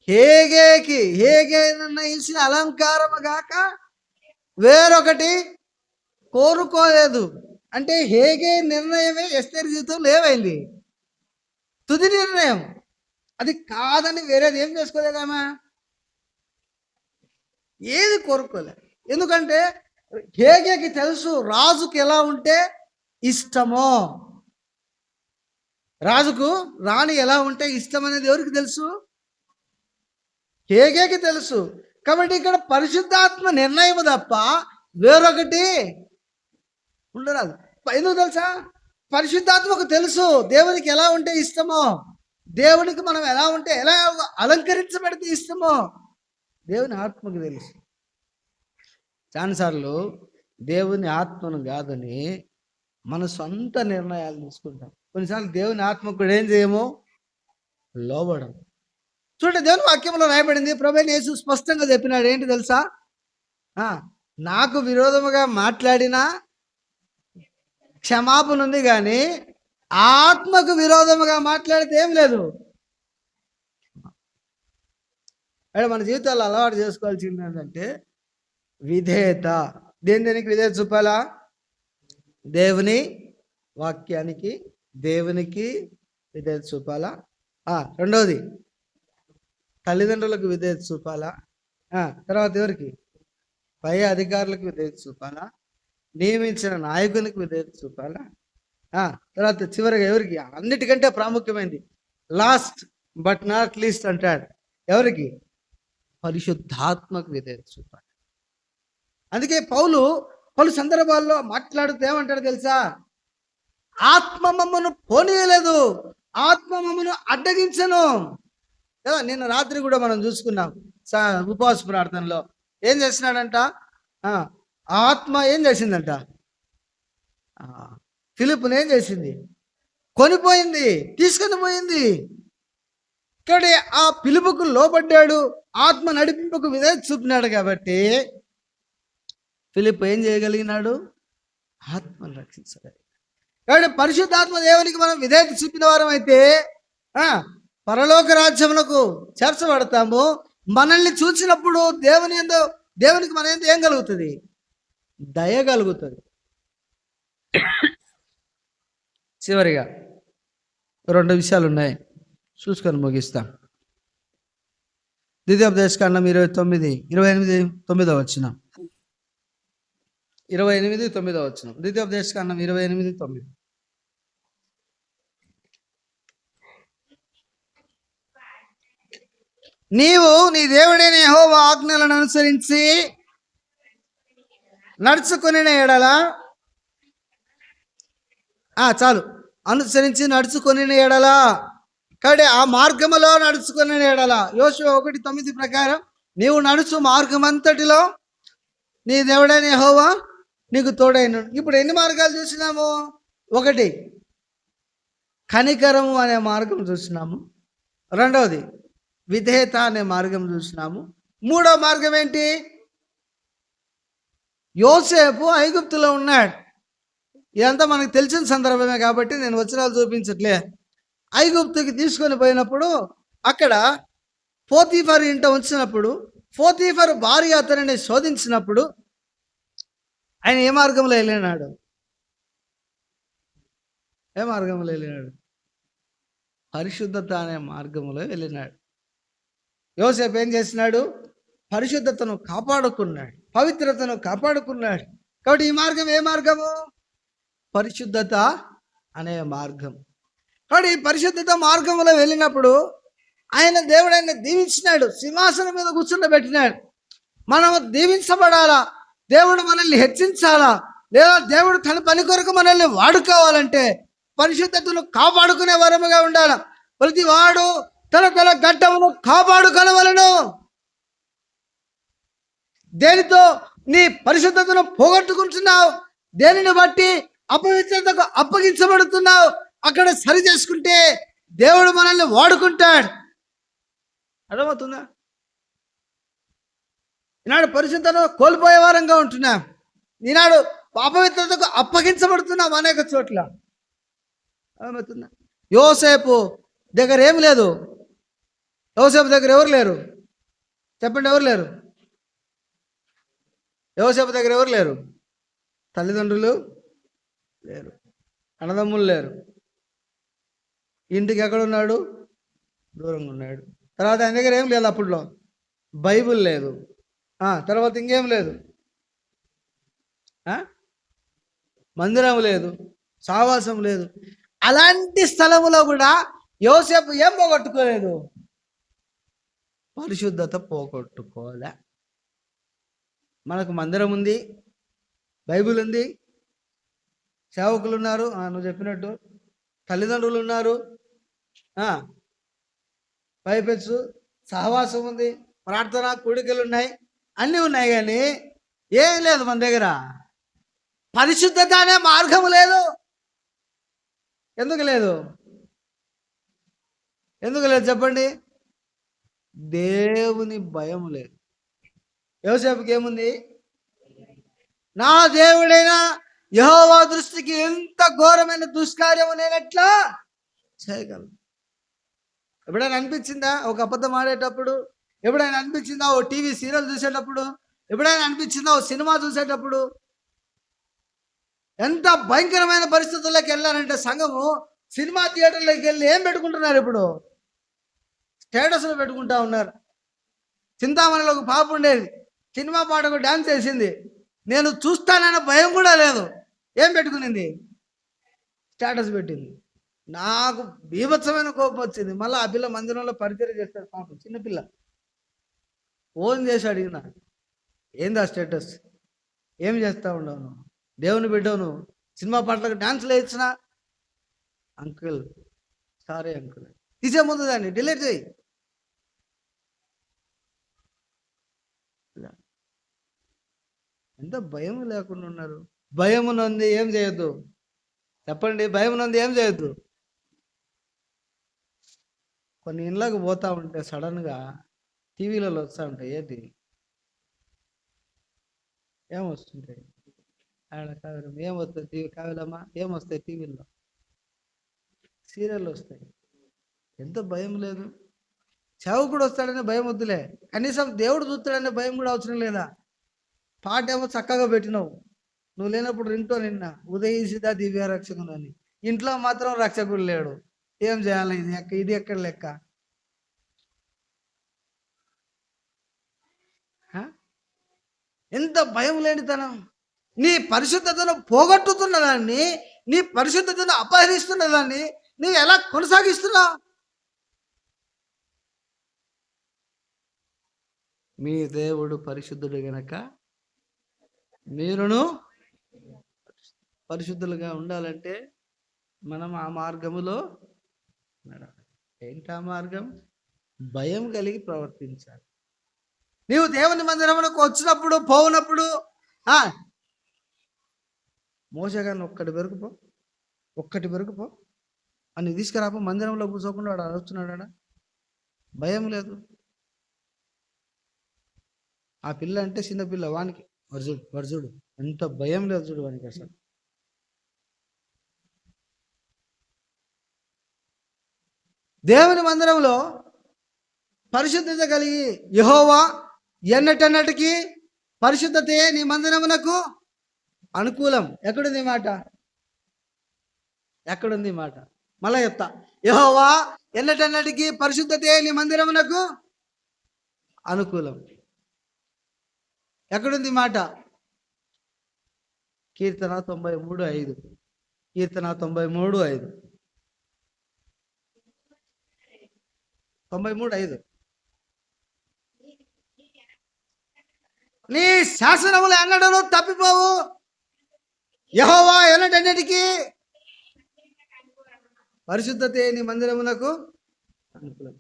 హేగే నిర్ణయించిన అలంకారము గాక వేరొకటి కోరుకోలేదు. అంటే హేగే నిర్ణయమే ఎస్తేరు జీవితంలో ఏమైంది? తుది నిర్ణయం. అది కాదని వేరేది ఏం చేసుకోలేదామా? ఏది కోరుకోలేదు. ఎందుకంటే హేగేకి తెలుసు రాజుకి ఎలా ఉంటే ఇష్టమో. రాజుకు రాణి ఎలా ఉంటే ఇష్టం అనేది ఎవరికి తెలుసు? హేగేకి తెలుసు. కాబట్టి ఇక్కడ పరిశుద్ధాత్మ నిర్ణయం తప్ప వేరొకటి ఉండరాదు. ఎందుకు తెలుసా? పరిశుద్ధాత్మకు తెలుసు దేవునికి ఎలా ఉంటే ఇష్టమో, దేవునికి మనం ఎలా ఉంటే, ఎలా అలంకరించబడితే ఇష్టమో దేవుని ఆత్మకు తెలుసు. చాలాసార్లు దేవుని ఆత్మను కాదని మన సొంత నిర్ణయాలు తీసుకుంటాం. కొన్నిసార్లు దేవుని ఆత్మకు కూడా ఏం చేయము? లోబడం. చూడండి, దేవుని వాక్యంలో రాయబడింది, ప్రభువైన యేసు స్పష్టంగా చెప్పినాడు. ఏంటి తెలుసా? నాకు విరోధముగా మాట్లాడినా క్షమాపణ ఉంది, కానీ ఆత్మకు విరోధముగా మాట్లాడితే ఏం లేదు. అంటే మన జీవితాల్లో అలవాటు చేసుకోవాల్సింది ఏంటంటే విధేయత. దేనికి విధేయత చూపాలా? దేవుని వాక్యానికి, దేవునికి విధేయత చూపాలా. రెండవది తల్లిదండ్రులకు విధేయత చూపాలా. తర్వాత ఎవరికి? పై అధికారులకు విధేయత చూపాలా. నియమించిన నాయకునికి విధేయత చూపాలా. తర్వాత చివరిగా ఎవరికి? అన్నిటికంటే ప్రాముఖ్యమైనది, లాస్ట్ బట్ నాట్ లీస్ట్ అంటాడు. ఎవరికి? పరిశుద్ధాత్మకు విధేయత చూపాలి. అందుకే పౌలు పలు సందర్భాల్లో మాట్లాడుతూ ఏమంటాడు తెలుసా? ఆత్మ మమ్మను పోనీయలేదు, ఆత్మ మమ్మను అడ్డగించను కదా. నిన్న రాత్రి కూడా మనం చూసుకున్నాం ఉపవాస ప్రార్థనలో. ఏం చేస్తున్నాడంట? ఆత్మ ఏం చేసిందంట? ఫిలిప్పుని ఏం చేసింది? కొనిపోయింది, తీసుకొని పోయింది. ఇక్కడ ఆ పిలుపుకు లోబడ్డాడు, ఆత్మ నడిపింపుకు విధేయత చూపినాడు కాబట్టి ఫిలిప్ ఏం చేయగలిగినాడు? ఆత్మను రక్షించగలిగాడు. కాబట్టి పరిశుద్ధాత్మ దేవునికి మనం విధేయత చూపిన వారం అయితే పరలోక రాజ్యములకు చేర్చబడతాము. మనల్ని చూసినప్పుడు దేవునికి మన ఏందో ఏం కలుగుతుంది? దయ కలుగుతుంది. చివరిగా 2 విషయాలు ఉన్నాయి, చూసుకొని ముగిస్తాం. ద్వితీయోపదేశకాండం 28:9 ద్వితీయోపదేశకాండం 28:9. నీవు నీ దేవుడైన యెహోవా ఆజ్ఞలను అనుసరించి నడుచుకుని ఎడల, చాలు, అనుసరించి నడుచుకుని ఎడల, కాబట్టి ఆ మార్గములో నడుచుకుని ఎడల, యోషువ 1:9 ప్రకారం నీవు నడుచు మార్గం అంతటిలో నీ దేవుడైన యెహోవా నీకు తోడైన. ఇప్పుడు ఎన్ని మార్గాలు చూసినాము? 1 కనికరము అనే మార్గం చూసినాము, 2వది విధేయత అనే మార్గం చూసినాము, 3వ మార్గం ఏంటి? యోసేపు ఐగుప్తులో ఉన్నాడు. ఇదంతా మనకు తెలిసిన సందర్భమే కాబట్టి నేను వచనాలు చూపించట్లే. ఐగుప్తుకి తీసుకొని పోయినప్పుడు అక్కడ పోతీఫర్ ఇంట ఉంచినప్పుడు, పోతీఫర్ భార్య అతనిని శోధించినప్పుడు ఆయన ఏ మార్గంలో వెళ్ళినాడు? పరిశుద్ధత అనే మార్గంలో వెళ్ళినాడు. యోసేపు ఏం చేసినాడు? పరిశుద్ధతను కాపాడుకున్నాడు, పవిత్రతను కాపాడుకున్నాడు. కాబట్టి ఈ మార్గం ఏ మార్గము? పరిశుద్ధత అనే మార్గం. కాబట్టి ఈ పరిశుద్ధత మార్గంలో వెళ్ళినప్పుడు దేవుడు ఆయన దీవించినాడు, సింహాసనం మీద కూర్చుండబెట్టినాడు. మనం దీవించబడాలా, దేవుడు మనల్ని హెచ్చించాలా, లేదా దేవుడు తన పని కొరకు మనల్ని వాడుకోవాలంటే పరిశుద్ధతను కాపాడుకునే వరముగా ఉండాల. ప్రతి వాడు తన గడ్డమును కాపాడుకొనవలెను. దేనితో నీ పరిశుద్ధతను పోగొట్టుకుంటున్నావు? దేనిని బట్టి అపవిత్రతకు అప్పగించబడుతున్నావు? అక్కడ సరి చేసుకుంటే దేవుడు మనల్ని వాడుకుంటాడు. అర్థమవుతుందా? ఈనాడు పరిశుద్ధతను కోల్పోయే వారంగా ఉంటున్నాం, ఈనాడు అపవిత్రతకు అప్పగించబడుతున్నాం అనేక చోట్ల. అర్థమవుతుందా? యోసేపు దగ్గర ఏం లేదు. యోసేపు దగ్గర ఎవరు లేరు? చెప్పండి, ఎవరు లేరు? యోసేపు దగ్గర ఎవరు లేరు? తల్లిదండ్రులు లేరు, అన్నదమ్ములు లేరు, ఇంటికి ఎక్కడున్నాడు? దూరంగా ఉన్నాడు. తర్వాత ఆయన దగ్గర ఏం లేదు, అప్పుడులో బైబిల్ లేదు, తర్వాత ఇంకేం లేదు, మందిరం లేదు, సావాసం లేదు. అలాంటి స్థలములో కూడా యోసేపు ఏం పోగొట్టుకోలేదు? పరిశుద్ధత పోగొట్టుకోలే. మనకు మందిరం ఉంది, బైబిల్ ఉంది, సేవకులు ఉన్నారు, నువ్వు చెప్పినట్టు తల్లిదండ్రులు ఉన్నారు, పైపెచ్చు సహవాసం ఉంది, ప్రార్థన కూడికలు ఉన్నాయి, అన్నీ ఉన్నాయి. కానీ ఏం లేదు మన దగ్గర. పరిశుద్ధత అనే మార్గం లేదు. ఎందుకు లేదు? చెప్పండి. దేవుని భయం లేదు. యోసేపుకి ఏముంది? నా దేవుడైన యెహోవా దృష్టికి ఎంత ఘోరమైన దుష్కార్యము నేను ఎట్లా చేయగలను? ఎప్పుడైనా అనిపించిందా ఒక అబద్ధం ఆడేటప్పుడు? ఎప్పుడైనా అనిపించిందా ఓ టీవీ సీరియల్ చూసేటప్పుడు? ఎప్పుడైనా అనిపించిందా ఓ సినిమా చూసేటప్పుడు? ఎంత భయంకరమైన పరిస్థితుల్లోకి వెళ్ళారంటే సంఘము సినిమా థియేటర్లోకి వెళ్ళి ఏం పెట్టుకుంటున్నారు? ఇప్పుడు స్టేటస్లు పెట్టుకుంటా ఉన్నారు. చింతామణిలో ఒక పాప ఉండేది, సినిమా పాటకు డ్యాన్స్ వేసింది, నేను చూస్తానన్న భయం కూడా లేదు. ఏం పెట్టుకునింది? స్టేటస్ పెట్టింది. నాకు బీభత్సమైన కోపం వచ్చింది. మళ్ళీ ఆ పిల్ల మందిరంలో పరిచయం చేస్తాడు, పాపం చిన్నపిల్ల. ఫోన్ చేసి అడిగిన, ఏంది ఆ స్టేటస్? ఏం చేస్తా ఉండవు నువ్వు? దేవుని బిడ్డవు నువ్వు. సినిమా పాటలకు డాన్స్లు వేయించిన అంకుల్, సారీ అంకుల్, తీసే ముందు దాన్ని డిలీట్ చేయి. ఎంత భయం లేకుండా ఉన్నారు. భయం నొంది ఏం చేయొద్దు చెప్పండి. భయం నొంది ఏం చేయొద్దు. కొన్ని ఇళ్ళకు పోతా ఉంటే సడన్గా టీవీలలో వస్తూ ఉంటాయి. ఏంటి ఏమొస్తుంటాయి? ఆడ కావ్యం ఏమొస్తుంది? టీవీ కావ్యలమ్మా ఏమొస్తాయి? టీవీలో సీరియల్ వస్తాయి. ఎంత భయం లేదు. సేవకుడు వస్తాడనే భయం వద్దులే, కనీసం దేవుడు చూస్తాడనే భయం కూడా అవసరం లేదా? పాట ఏమో చక్కగా పెట్టినావు, నువ్వు లేనప్పుడు రింటో నిన్న ఉదయిసిదా దివ్య రక్షకుడు అని. ఇంట్లో మాత్రం రక్షకుడు లేడు. ఏం చేయాలి? ఇది ఎక్కడ లెక్క? ఎంత భయం లేనితనం! నీ పరిశుద్ధతను పోగొట్టుతున్న దాన్ని, నీ పరిశుద్ధతను అపహరిస్తున్న దాన్ని నువ్వు ఎలా కొనసాగిస్తున్నావు? మీ దేవుడు పరిశుద్ధుడు గనక మీరును పరిశుద్ధులుగా ఉండాలంటే మనం ఆ మార్గములో నడవాలి. ఏంటి ఆ మార్గం? భయం కలిగి ప్రవర్తించాలి. నీవు దేవుని మందిరమునకు వచ్చినప్పుడు పోవునప్పుడు మోసగాన్ని ఒక్కటి వరకుపో అని తీసుకురాపో. మందిరంలో కూర్చోకుండా వాడు అరుస్తున్నాడా? భయం లేదు. ఆ పిల్ల అంటే చిన్నపిల్ల, వానికి వర్జుడు ఎంత భయం లేదు చూడు వానికి అసలు. దేవుని మందిరంలో పరిశుద్ధత కలిగి యెహోవా ఎన్నటన్నటికి పరిశుద్ధతే నీ మందిరమునకు అనుకూలం. ఎక్కడుంది మాట? ఎక్కడుంది మాట? మళ్ళా చెప్తా. యెహోవా ఎన్నటన్నటికి పరిశుద్ధతే నీ మందిరమునకు అనుకూలం. ఎక్కడుంది మాట? కీర్తన 93:5. కీర్తన 93:5. 93:5. నీ శాసనములు ఎన్నడూ తప్పిపోవు. యెహోవా ఎన్నటన్నిటికీ పరిశుద్ధతే నీ మందిరమునకు అనుకూలం.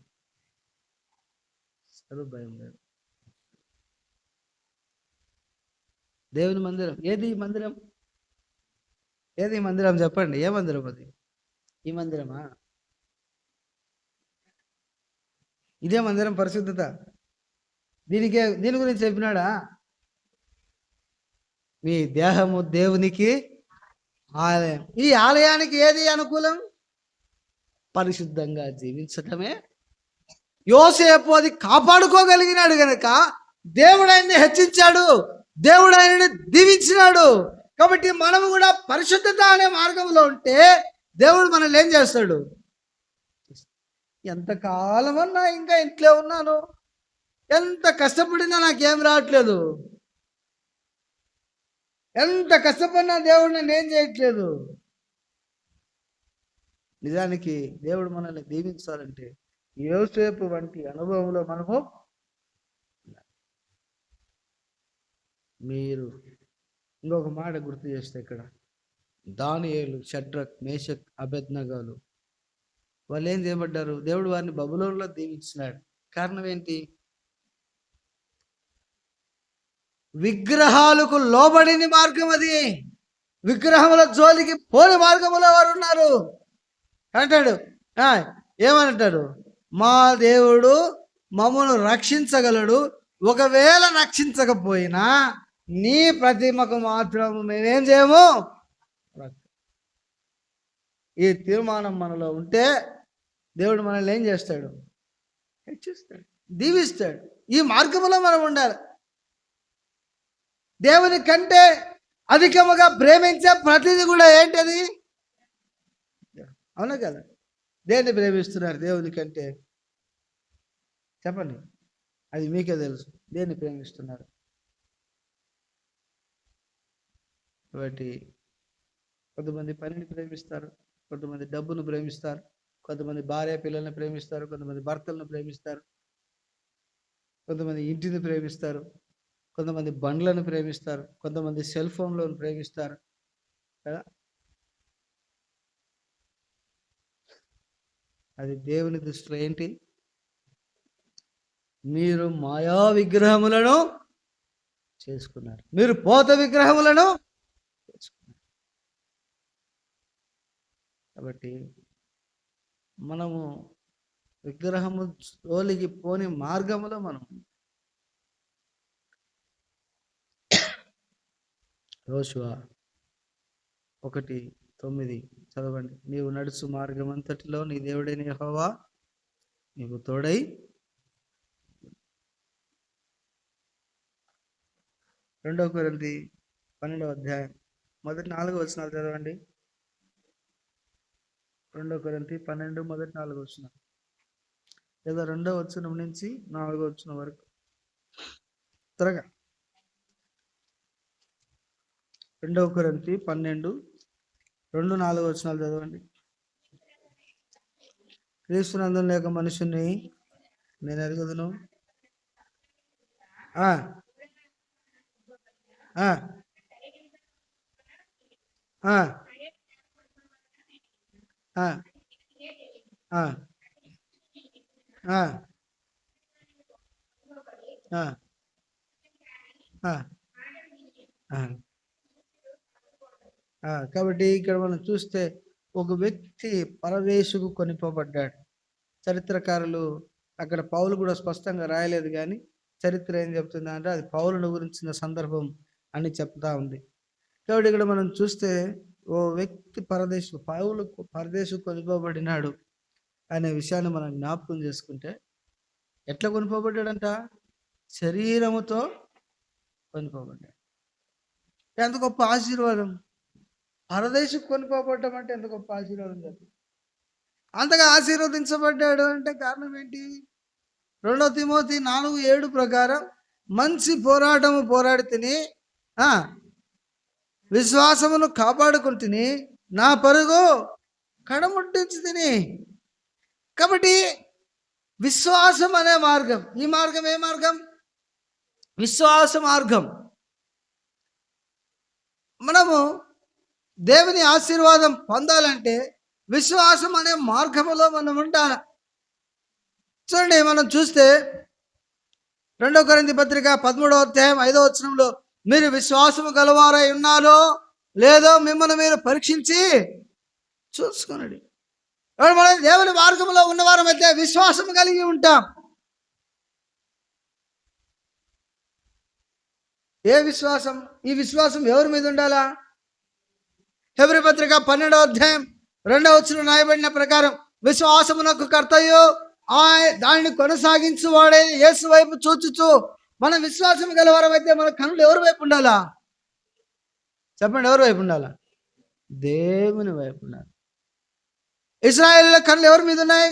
చదువు భయం లేదు. దేవుని మందిరం ఏది? మందిరం ఏది? మందిరం చెప్పండి. ఏ మందిరం అది? ఈ మందిరమా? ఇదే మందిరం పరిశుద్ధత. దీని గురించి చెప్పినాడా? మీ దేహము దేవునికి ఆలయం. ఈ ఆలయానికి ఏది అనుకూలం? పరిశుద్ధంగా జీవించటమే. యోసేపు అది కాపాడుకోగలిగినాడు గనక దేవుడు ఆయన్ని హెచ్చించాడు, దేవుడు ఆయనని దీవించినాడు. కాబట్టి మనము కూడా పరిశుద్ధత అనే మార్గంలో ఉంటే దేవుడు మనల్ని ఏం చేస్తాడు? ఎంతకాలమన్నా ఇంకా ఇంట్లో ఉన్నాను, ఎంత కష్టపడినా నాకేం రావట్లేదు, ఎంత కష్టపడినా దేవుడు నన్ను ఏం చేయట్లేదు. నిజానికి దేవుడు మనల్ని దీవించాలంటే యోసేపు వంటి అనుభవంలో మనము మీరు ఇంకొక మాట గుర్తు చేస్తే, ఇక్కడ దానియేలు, షడ్రక్, మేషక్, అబేద్నెగోలు వాళ్ళు ఏం చేయబడ్డారు? దేవుడు వారిని బబులోనులో దీవించినాడు. కారణం ఏంటి? విగ్రహాలకు లోబడిని మార్గం అది. విగ్రహముల జోలికి పోని మార్గములో వారు ఉన్నారు అంటాడు. ఏమంటాడు? మా దేవుడు మమ్మను రక్షించగలడు, ఒకవేళ రక్షించకపోయినా నీ ప్రతిమకు మాత్రం మేమేం చేయము. ఈ తీర్మానం మనలో ఉంటే దేవుడు మనల్ని ఏం చేస్తాడు? హెచ్చిస్తాడు, దీవిస్తాడు. ఈ మార్గంలో మనం ఉండాలి. దేవుని కంటే అధికముగా ప్రేమించే ప్రతిదీ కూడా ఏంటది? అవునా కదా? దేన్ని ప్రేమిస్తున్నారు దేవుని కంటే? చెప్పండి, అది మీకే తెలుసు. దేన్ని ప్రేమిస్తున్నారు? కాబట్టి కొంతమంది పనిని ప్రేమిస్తారు, కొంతమంది డబ్బును ప్రేమిస్తారు, కొంతమంది భార్య పిల్లల్ని ప్రేమిస్తారు, కొంతమంది భర్తలను ప్రేమిస్తారు, కొంతమంది ఇంటిని ప్రేమిస్తారు, కొంతమంది బండ్లను ప్రేమిస్తారు, కొంతమంది సెల్ ఫోన్లను ప్రేమిస్తారు కదా. అది దేవుని దృష్టిలో ఏంటి? మీరు మాయా విగ్రహములను చేసుకున్నారు, మీరు పోత విగ్రహములను చేసుకున్నారు. కాబట్టి మనము విగ్రహము జోలికి పోని మార్గములో మనం యోషువ 1:9 చదవండి. నీవు నడుచు మార్గం అంతటిలో నీ దేవుడైన యెహోవా నీకు తోడై. 2 కొరింథీ 12 మొదటి 4 వచనాలు చదవండి. 2 కొరింథీ 12 మొదటి 4 వచనాలు, లేదా 2వ వచనం నుంచి 4వ వచనం వరకు త్వరగా. 2 కొరింథీ 12 2, 4 వచనాలు చదవండి. క్రీస్తునందు లేక మనుషుని నేను ఎరుగుదును. కాబట్టి ఇక్కడ మనం చూస్తే ఒక వ్యక్తి పరదేశుకు కొనిపోబడ్డాడు. చరిత్రకారులు అక్కడ పౌలు కూడా స్పష్టంగా రాయలేదు, కానీ చరిత్ర ఏం చెప్తుంది అంటే అది పౌలును గురించిన సందర్భం అని చెప్తా ఉంది. కాబట్టి ఇక్కడ మనం చూస్తే ఓ వ్యక్తి పౌలుకు పరదేశుకు కొనిపోబడినాడు అనే విషయాన్ని మనం జ్ఞాపకం చేసుకుంటే, ఎట్లా కొనిపోబడ్డాడంట? శరీరముతో కొనిపోబడ్డాడు. ఎంత గొప్ప ఆశీర్వాదం! పరదేశుకు కొనిపోబడ్డం అంటే ఎంత గొప్ప ఆశీర్వాదం చెప్పి. అంతగా ఆశీర్వదించబడ్డాడు అంటే కారణం ఏంటి? 2 తిమోతి 4:7 ప్రకారం మంచి పోరాటము పోరాడి తిని విశ్వాసమును కాపాడుకుంటుని నా పరుగు కడముట్టించి తిని. కాబట్టి విశ్వాసం అనే మార్గం, ఈ మార్గం ఏ మార్గం? విశ్వాస మార్గం. మనము దేవుని ఆశీర్వాదం పొందాలంటే విశ్వాసం అనే మార్గములో మనం ఉండాలి. చూడండి, మనం చూస్తే 2 కొరింథీ పత్రిక 13:5 వచనంలో మీరు విశ్వాసము గలవారై ఉన్నారో లేదో మిమ్మల్ని మీరు పరీక్షించి చూసుకునండి. మనం దేవుని మార్గంలో ఉన్నవారం అయితే విశ్వాసం కలిగి ఉంటాం. ఏ విశ్వాసం? ఈ విశ్వాసం ఎవరి మీద ఉండాలా? హెబ్రీ పత్రిక 12:2 వచనం రాయబడిన ప్రకారం విశ్వాసమునకు కర్తయు దానిని కొనసాగించువాడే యేసు వైపు చూచుచు. మనం విశ్వాసం గలవారం అయితే మన కన్నులు ఎవరి వైపు ఉండాలా? చెప్పండి, ఎవరి వైపు ఉండాలా? దేవుని వైపు ఉండాలి. ఇశ్రాయేలుల కన్నులు ఎవరి మీద ఉన్నాయి?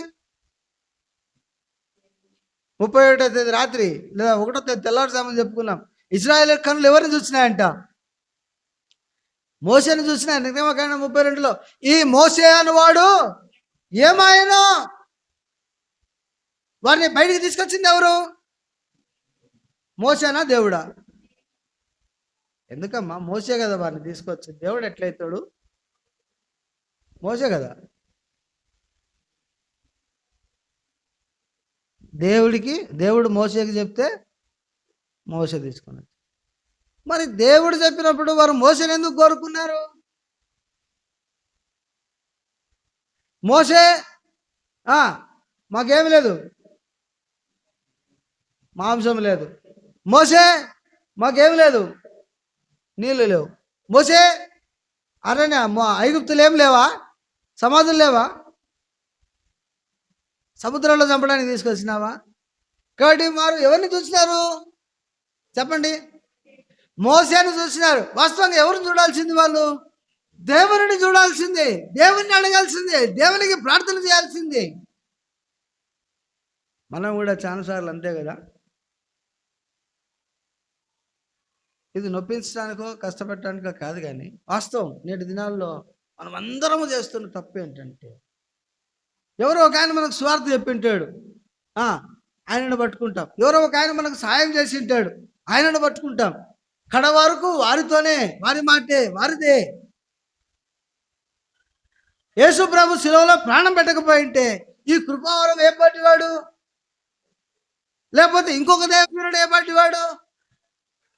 31వ తేదీ రాత్రి లేదా 1వ తేదీ తెల్లారుజామున చెప్పుకున్నాం. ఇశ్రాయేలు కన్నులు ఎవరిని చూసినాయంట? మోసేను చూసినాయి. నిర్గమకాండం 32లో ఈ మోసే అనువాడు ఏమాయనో? వారిని బయటికి తీసుకొచ్చింది ఎవరు? మోసేనా దేవుడా? ఎందుకమ్మా? మోసే కదా వారిని తీసుకొచ్చింది. దేవుడు ఎట్లయితాడు? మోసే కదా. దేవుడు మోసేకి చెప్తే మోసే తీసుకున్నాడు. మరి దేవుడు చెప్పినప్పుడు వారు మోసేని ఎందుకు కోరుకున్నారు? మోసే మాకేమి లేదు, మాంసం లేదు. మోసే మాకేమి లేదు, నీళ్ళు లేవు. మోసే అరణ్య ఐగుప్తులు ఏం లేవా? సమాధులు లేవా? సముద్రంలో చంపడానికి తీసుకొచ్చినావా? కాబట్టి వారు ఎవరిని చూసినారు చెప్పండి? మోసేని చూసినారు. వాస్తవంగా ఎవరిని చూడాల్సింది? వాళ్ళు దేవుని చూడాల్సిందే, దేవుణ్ణి అడగాల్సిందే, దేవునికి ప్రార్థన చేయాల్సిందే. మనం కూడా చాలాసార్లు అంతే కదా. ఇది నొప్పించడానికో కష్టపెట్టడానికో కాదు, కానీ వాస్తవం నేటి దినాల్లో మనం అందరము చేస్తున్న తప్పు ఏంటంటే, ఎవరో ఒక ఆయన మనకు స్వార్థ చెప్పింటాడు, ఆయనను పట్టుకుంటాం. ఎవరో ఒక ఆయన మనకు సాయం చేసి ఉంటాడు, ఆయనను పట్టుకుంటాం. కడ వరకు వారితోనే, వారి మాటే, వారిదే. యేసు ప్రభు శిలువలో ప్రాణం పెట్టకపోయింటే ఈ కృపావరం ఏ పాటి వాడు, లేకపోతే ఇంకొక దేవవీరుడు ఏ పాటి వాడు?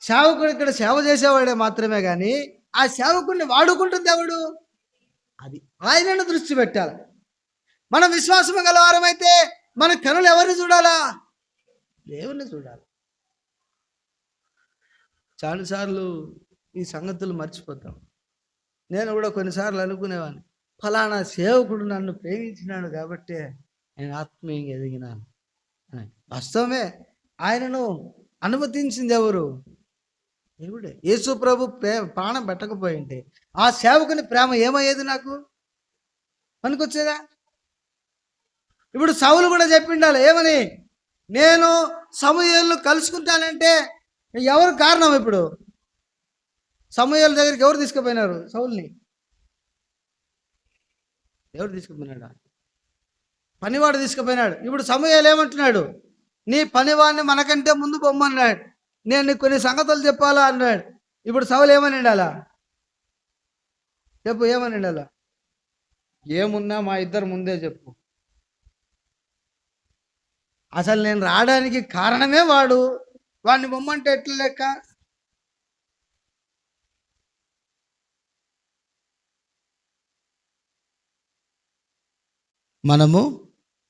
సేవకుడు ఇక్కడ సేవ చేసేవాడే మాత్రమే కానీ ఆ సేవకుడిని వాడుకుంటుంది ఎవడు? అది ఆయనను దృష్టి పెట్టాలి. మన విశ్వాసం గలవారమైతే మన కనులు ఎవరిని చూడాలా? దేవుణ్ణి చూడాలి. చాలాసార్లు ఈ సంగతులు మర్చిపోతాం. నేను కూడా కొన్నిసార్లు అనుకునేవాడిని, ఫలానా సేవకుడు నన్ను ప్రేమించినాడు కాబట్టే నేను ఆత్మీయంగా ఎదిగినాను. వాస్తవమే, ఆయనను అనుమతించింది ఎవరు? దేవుడే. యేసు ప్రభు ప్రాణం పెట్టకపోయింటే ఆ సేవకుని ప్రేమ ఏమయ్యేది? నాకు పనికొచ్చేదా? ఇప్పుడు సౌలు కూడా చెప్పిండాలి ఏమని, నేను సమూయేలును కలుసుకుంటానంటే ఎవరు కారణం? ఇప్పుడు సమూయేలు దగ్గరికి ఎవరు తీసుకుపోయినారు సౌలుని? ఎవరు తీసుకుపోయినాడా? పనివాడు తీసుకుపోయినాడు. ఇప్పుడు సమూయేలు ఏమంటున్నాడు? నీ పనివాడిని మనకంటే ముందు పొమ్మన్నాడు, నేను నీకు కొన్ని సంగతులు చెప్పాలా అన్నాడు. ఇప్పుడు సౌలు ఏమని ఉండాలా? చెప్పు, ఏమని ఉండాలా? ఏమున్నా మా ఇద్దరు ముందే చెప్పు. అసలు నేను రావడానికి కారణమే వాడు, వాడిని పొమ్మంటే ఎట్లా లెక్క? మనము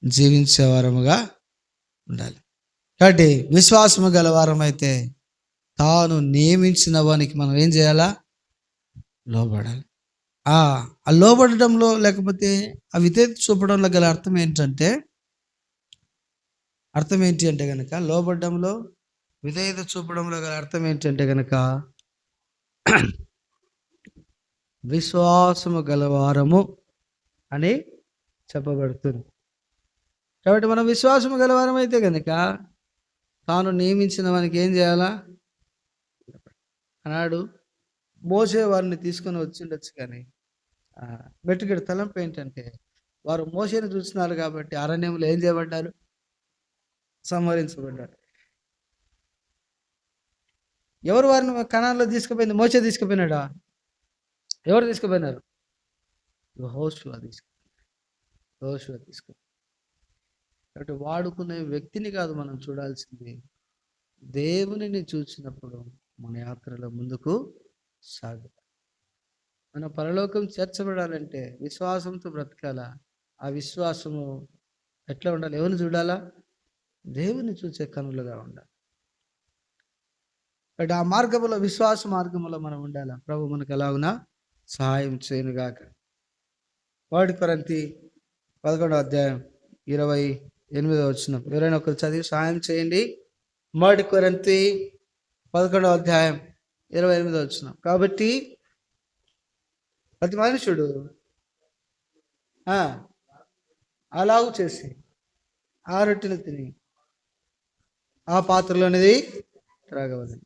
జీవించేవారముగా ఉండాలి. కాబట్టి విశ్వాసము గలవారం అయితే తాను నియమించిన వానికి మనం ఏం చేయాలా? లోబడాలి. ఆ లోబడడంలో లేకపోతే ఆ విధేయత చూపడంలో గల అర్థం ఏంటి అంటే కనుక, లోబడడంలో విధేయత చూపడంలో గల అర్థం ఏంటంటే కనుక, విశ్వాసము గలవారము అని చెప్పబడుతుంది. కాబట్టి మనం విశ్వాసము గలవారం అయితే కనుక తాను నియమించిన వానికి ఏం చేయాలా? అన్నాడు. మోసే వారిని తీసుకొని వచ్చిండొచ్చు, కానీ మెట్టుగడి తలంపు ఏంటంటే వారు మోసేని చూస్తున్నారు కాబట్టి అరణ్యంలో ఏం చేయబడ్డారు? సంహరించబడ్డారు. ఎవరు వారిని కనాన్లో తీసుకుపోయింది? మోసే తీసుకుపోయినాడా? ఎవరు తీసుకుపోయినారు? యెహోషువ తీసుకుపోయి. కాబట్టి వాడుకునే వ్యక్తిని కాదు మనం చూడాల్సింది, దేవునిని చూసినప్పుడు మన యాత్రలో ముందుకు సాగు. మన పరలోకం చేర్చబడాలంటే విశ్వాసంతో బ్రతకాలా. ఆ విశ్వాసము ఎట్లా ఉండాలి? ఎవరిని చూడాలా? దేవుని చూసే కనులుగా ఉండాలి. బట్ ఆ మార్గంలో, విశ్వాస మార్గంలో మనం ఉండాలా. ప్రభు మనకు ఎలాగునా సహాయం చేయనుగాక. 1 కొరింథీ 11వ అధ్యాయం 28వ వచనం ఎవరైనా ఒకరు చదివి సహాయం చేయండి. 1 కొరింథీ 11వ అధ్యాయం 28వ వచనం. కాబట్టి ప్రతి మనుషుడు అలాగు చేసి ఆ రొట్టెను తిని ఆ పాత్రలోనిది త్రాగవలెను.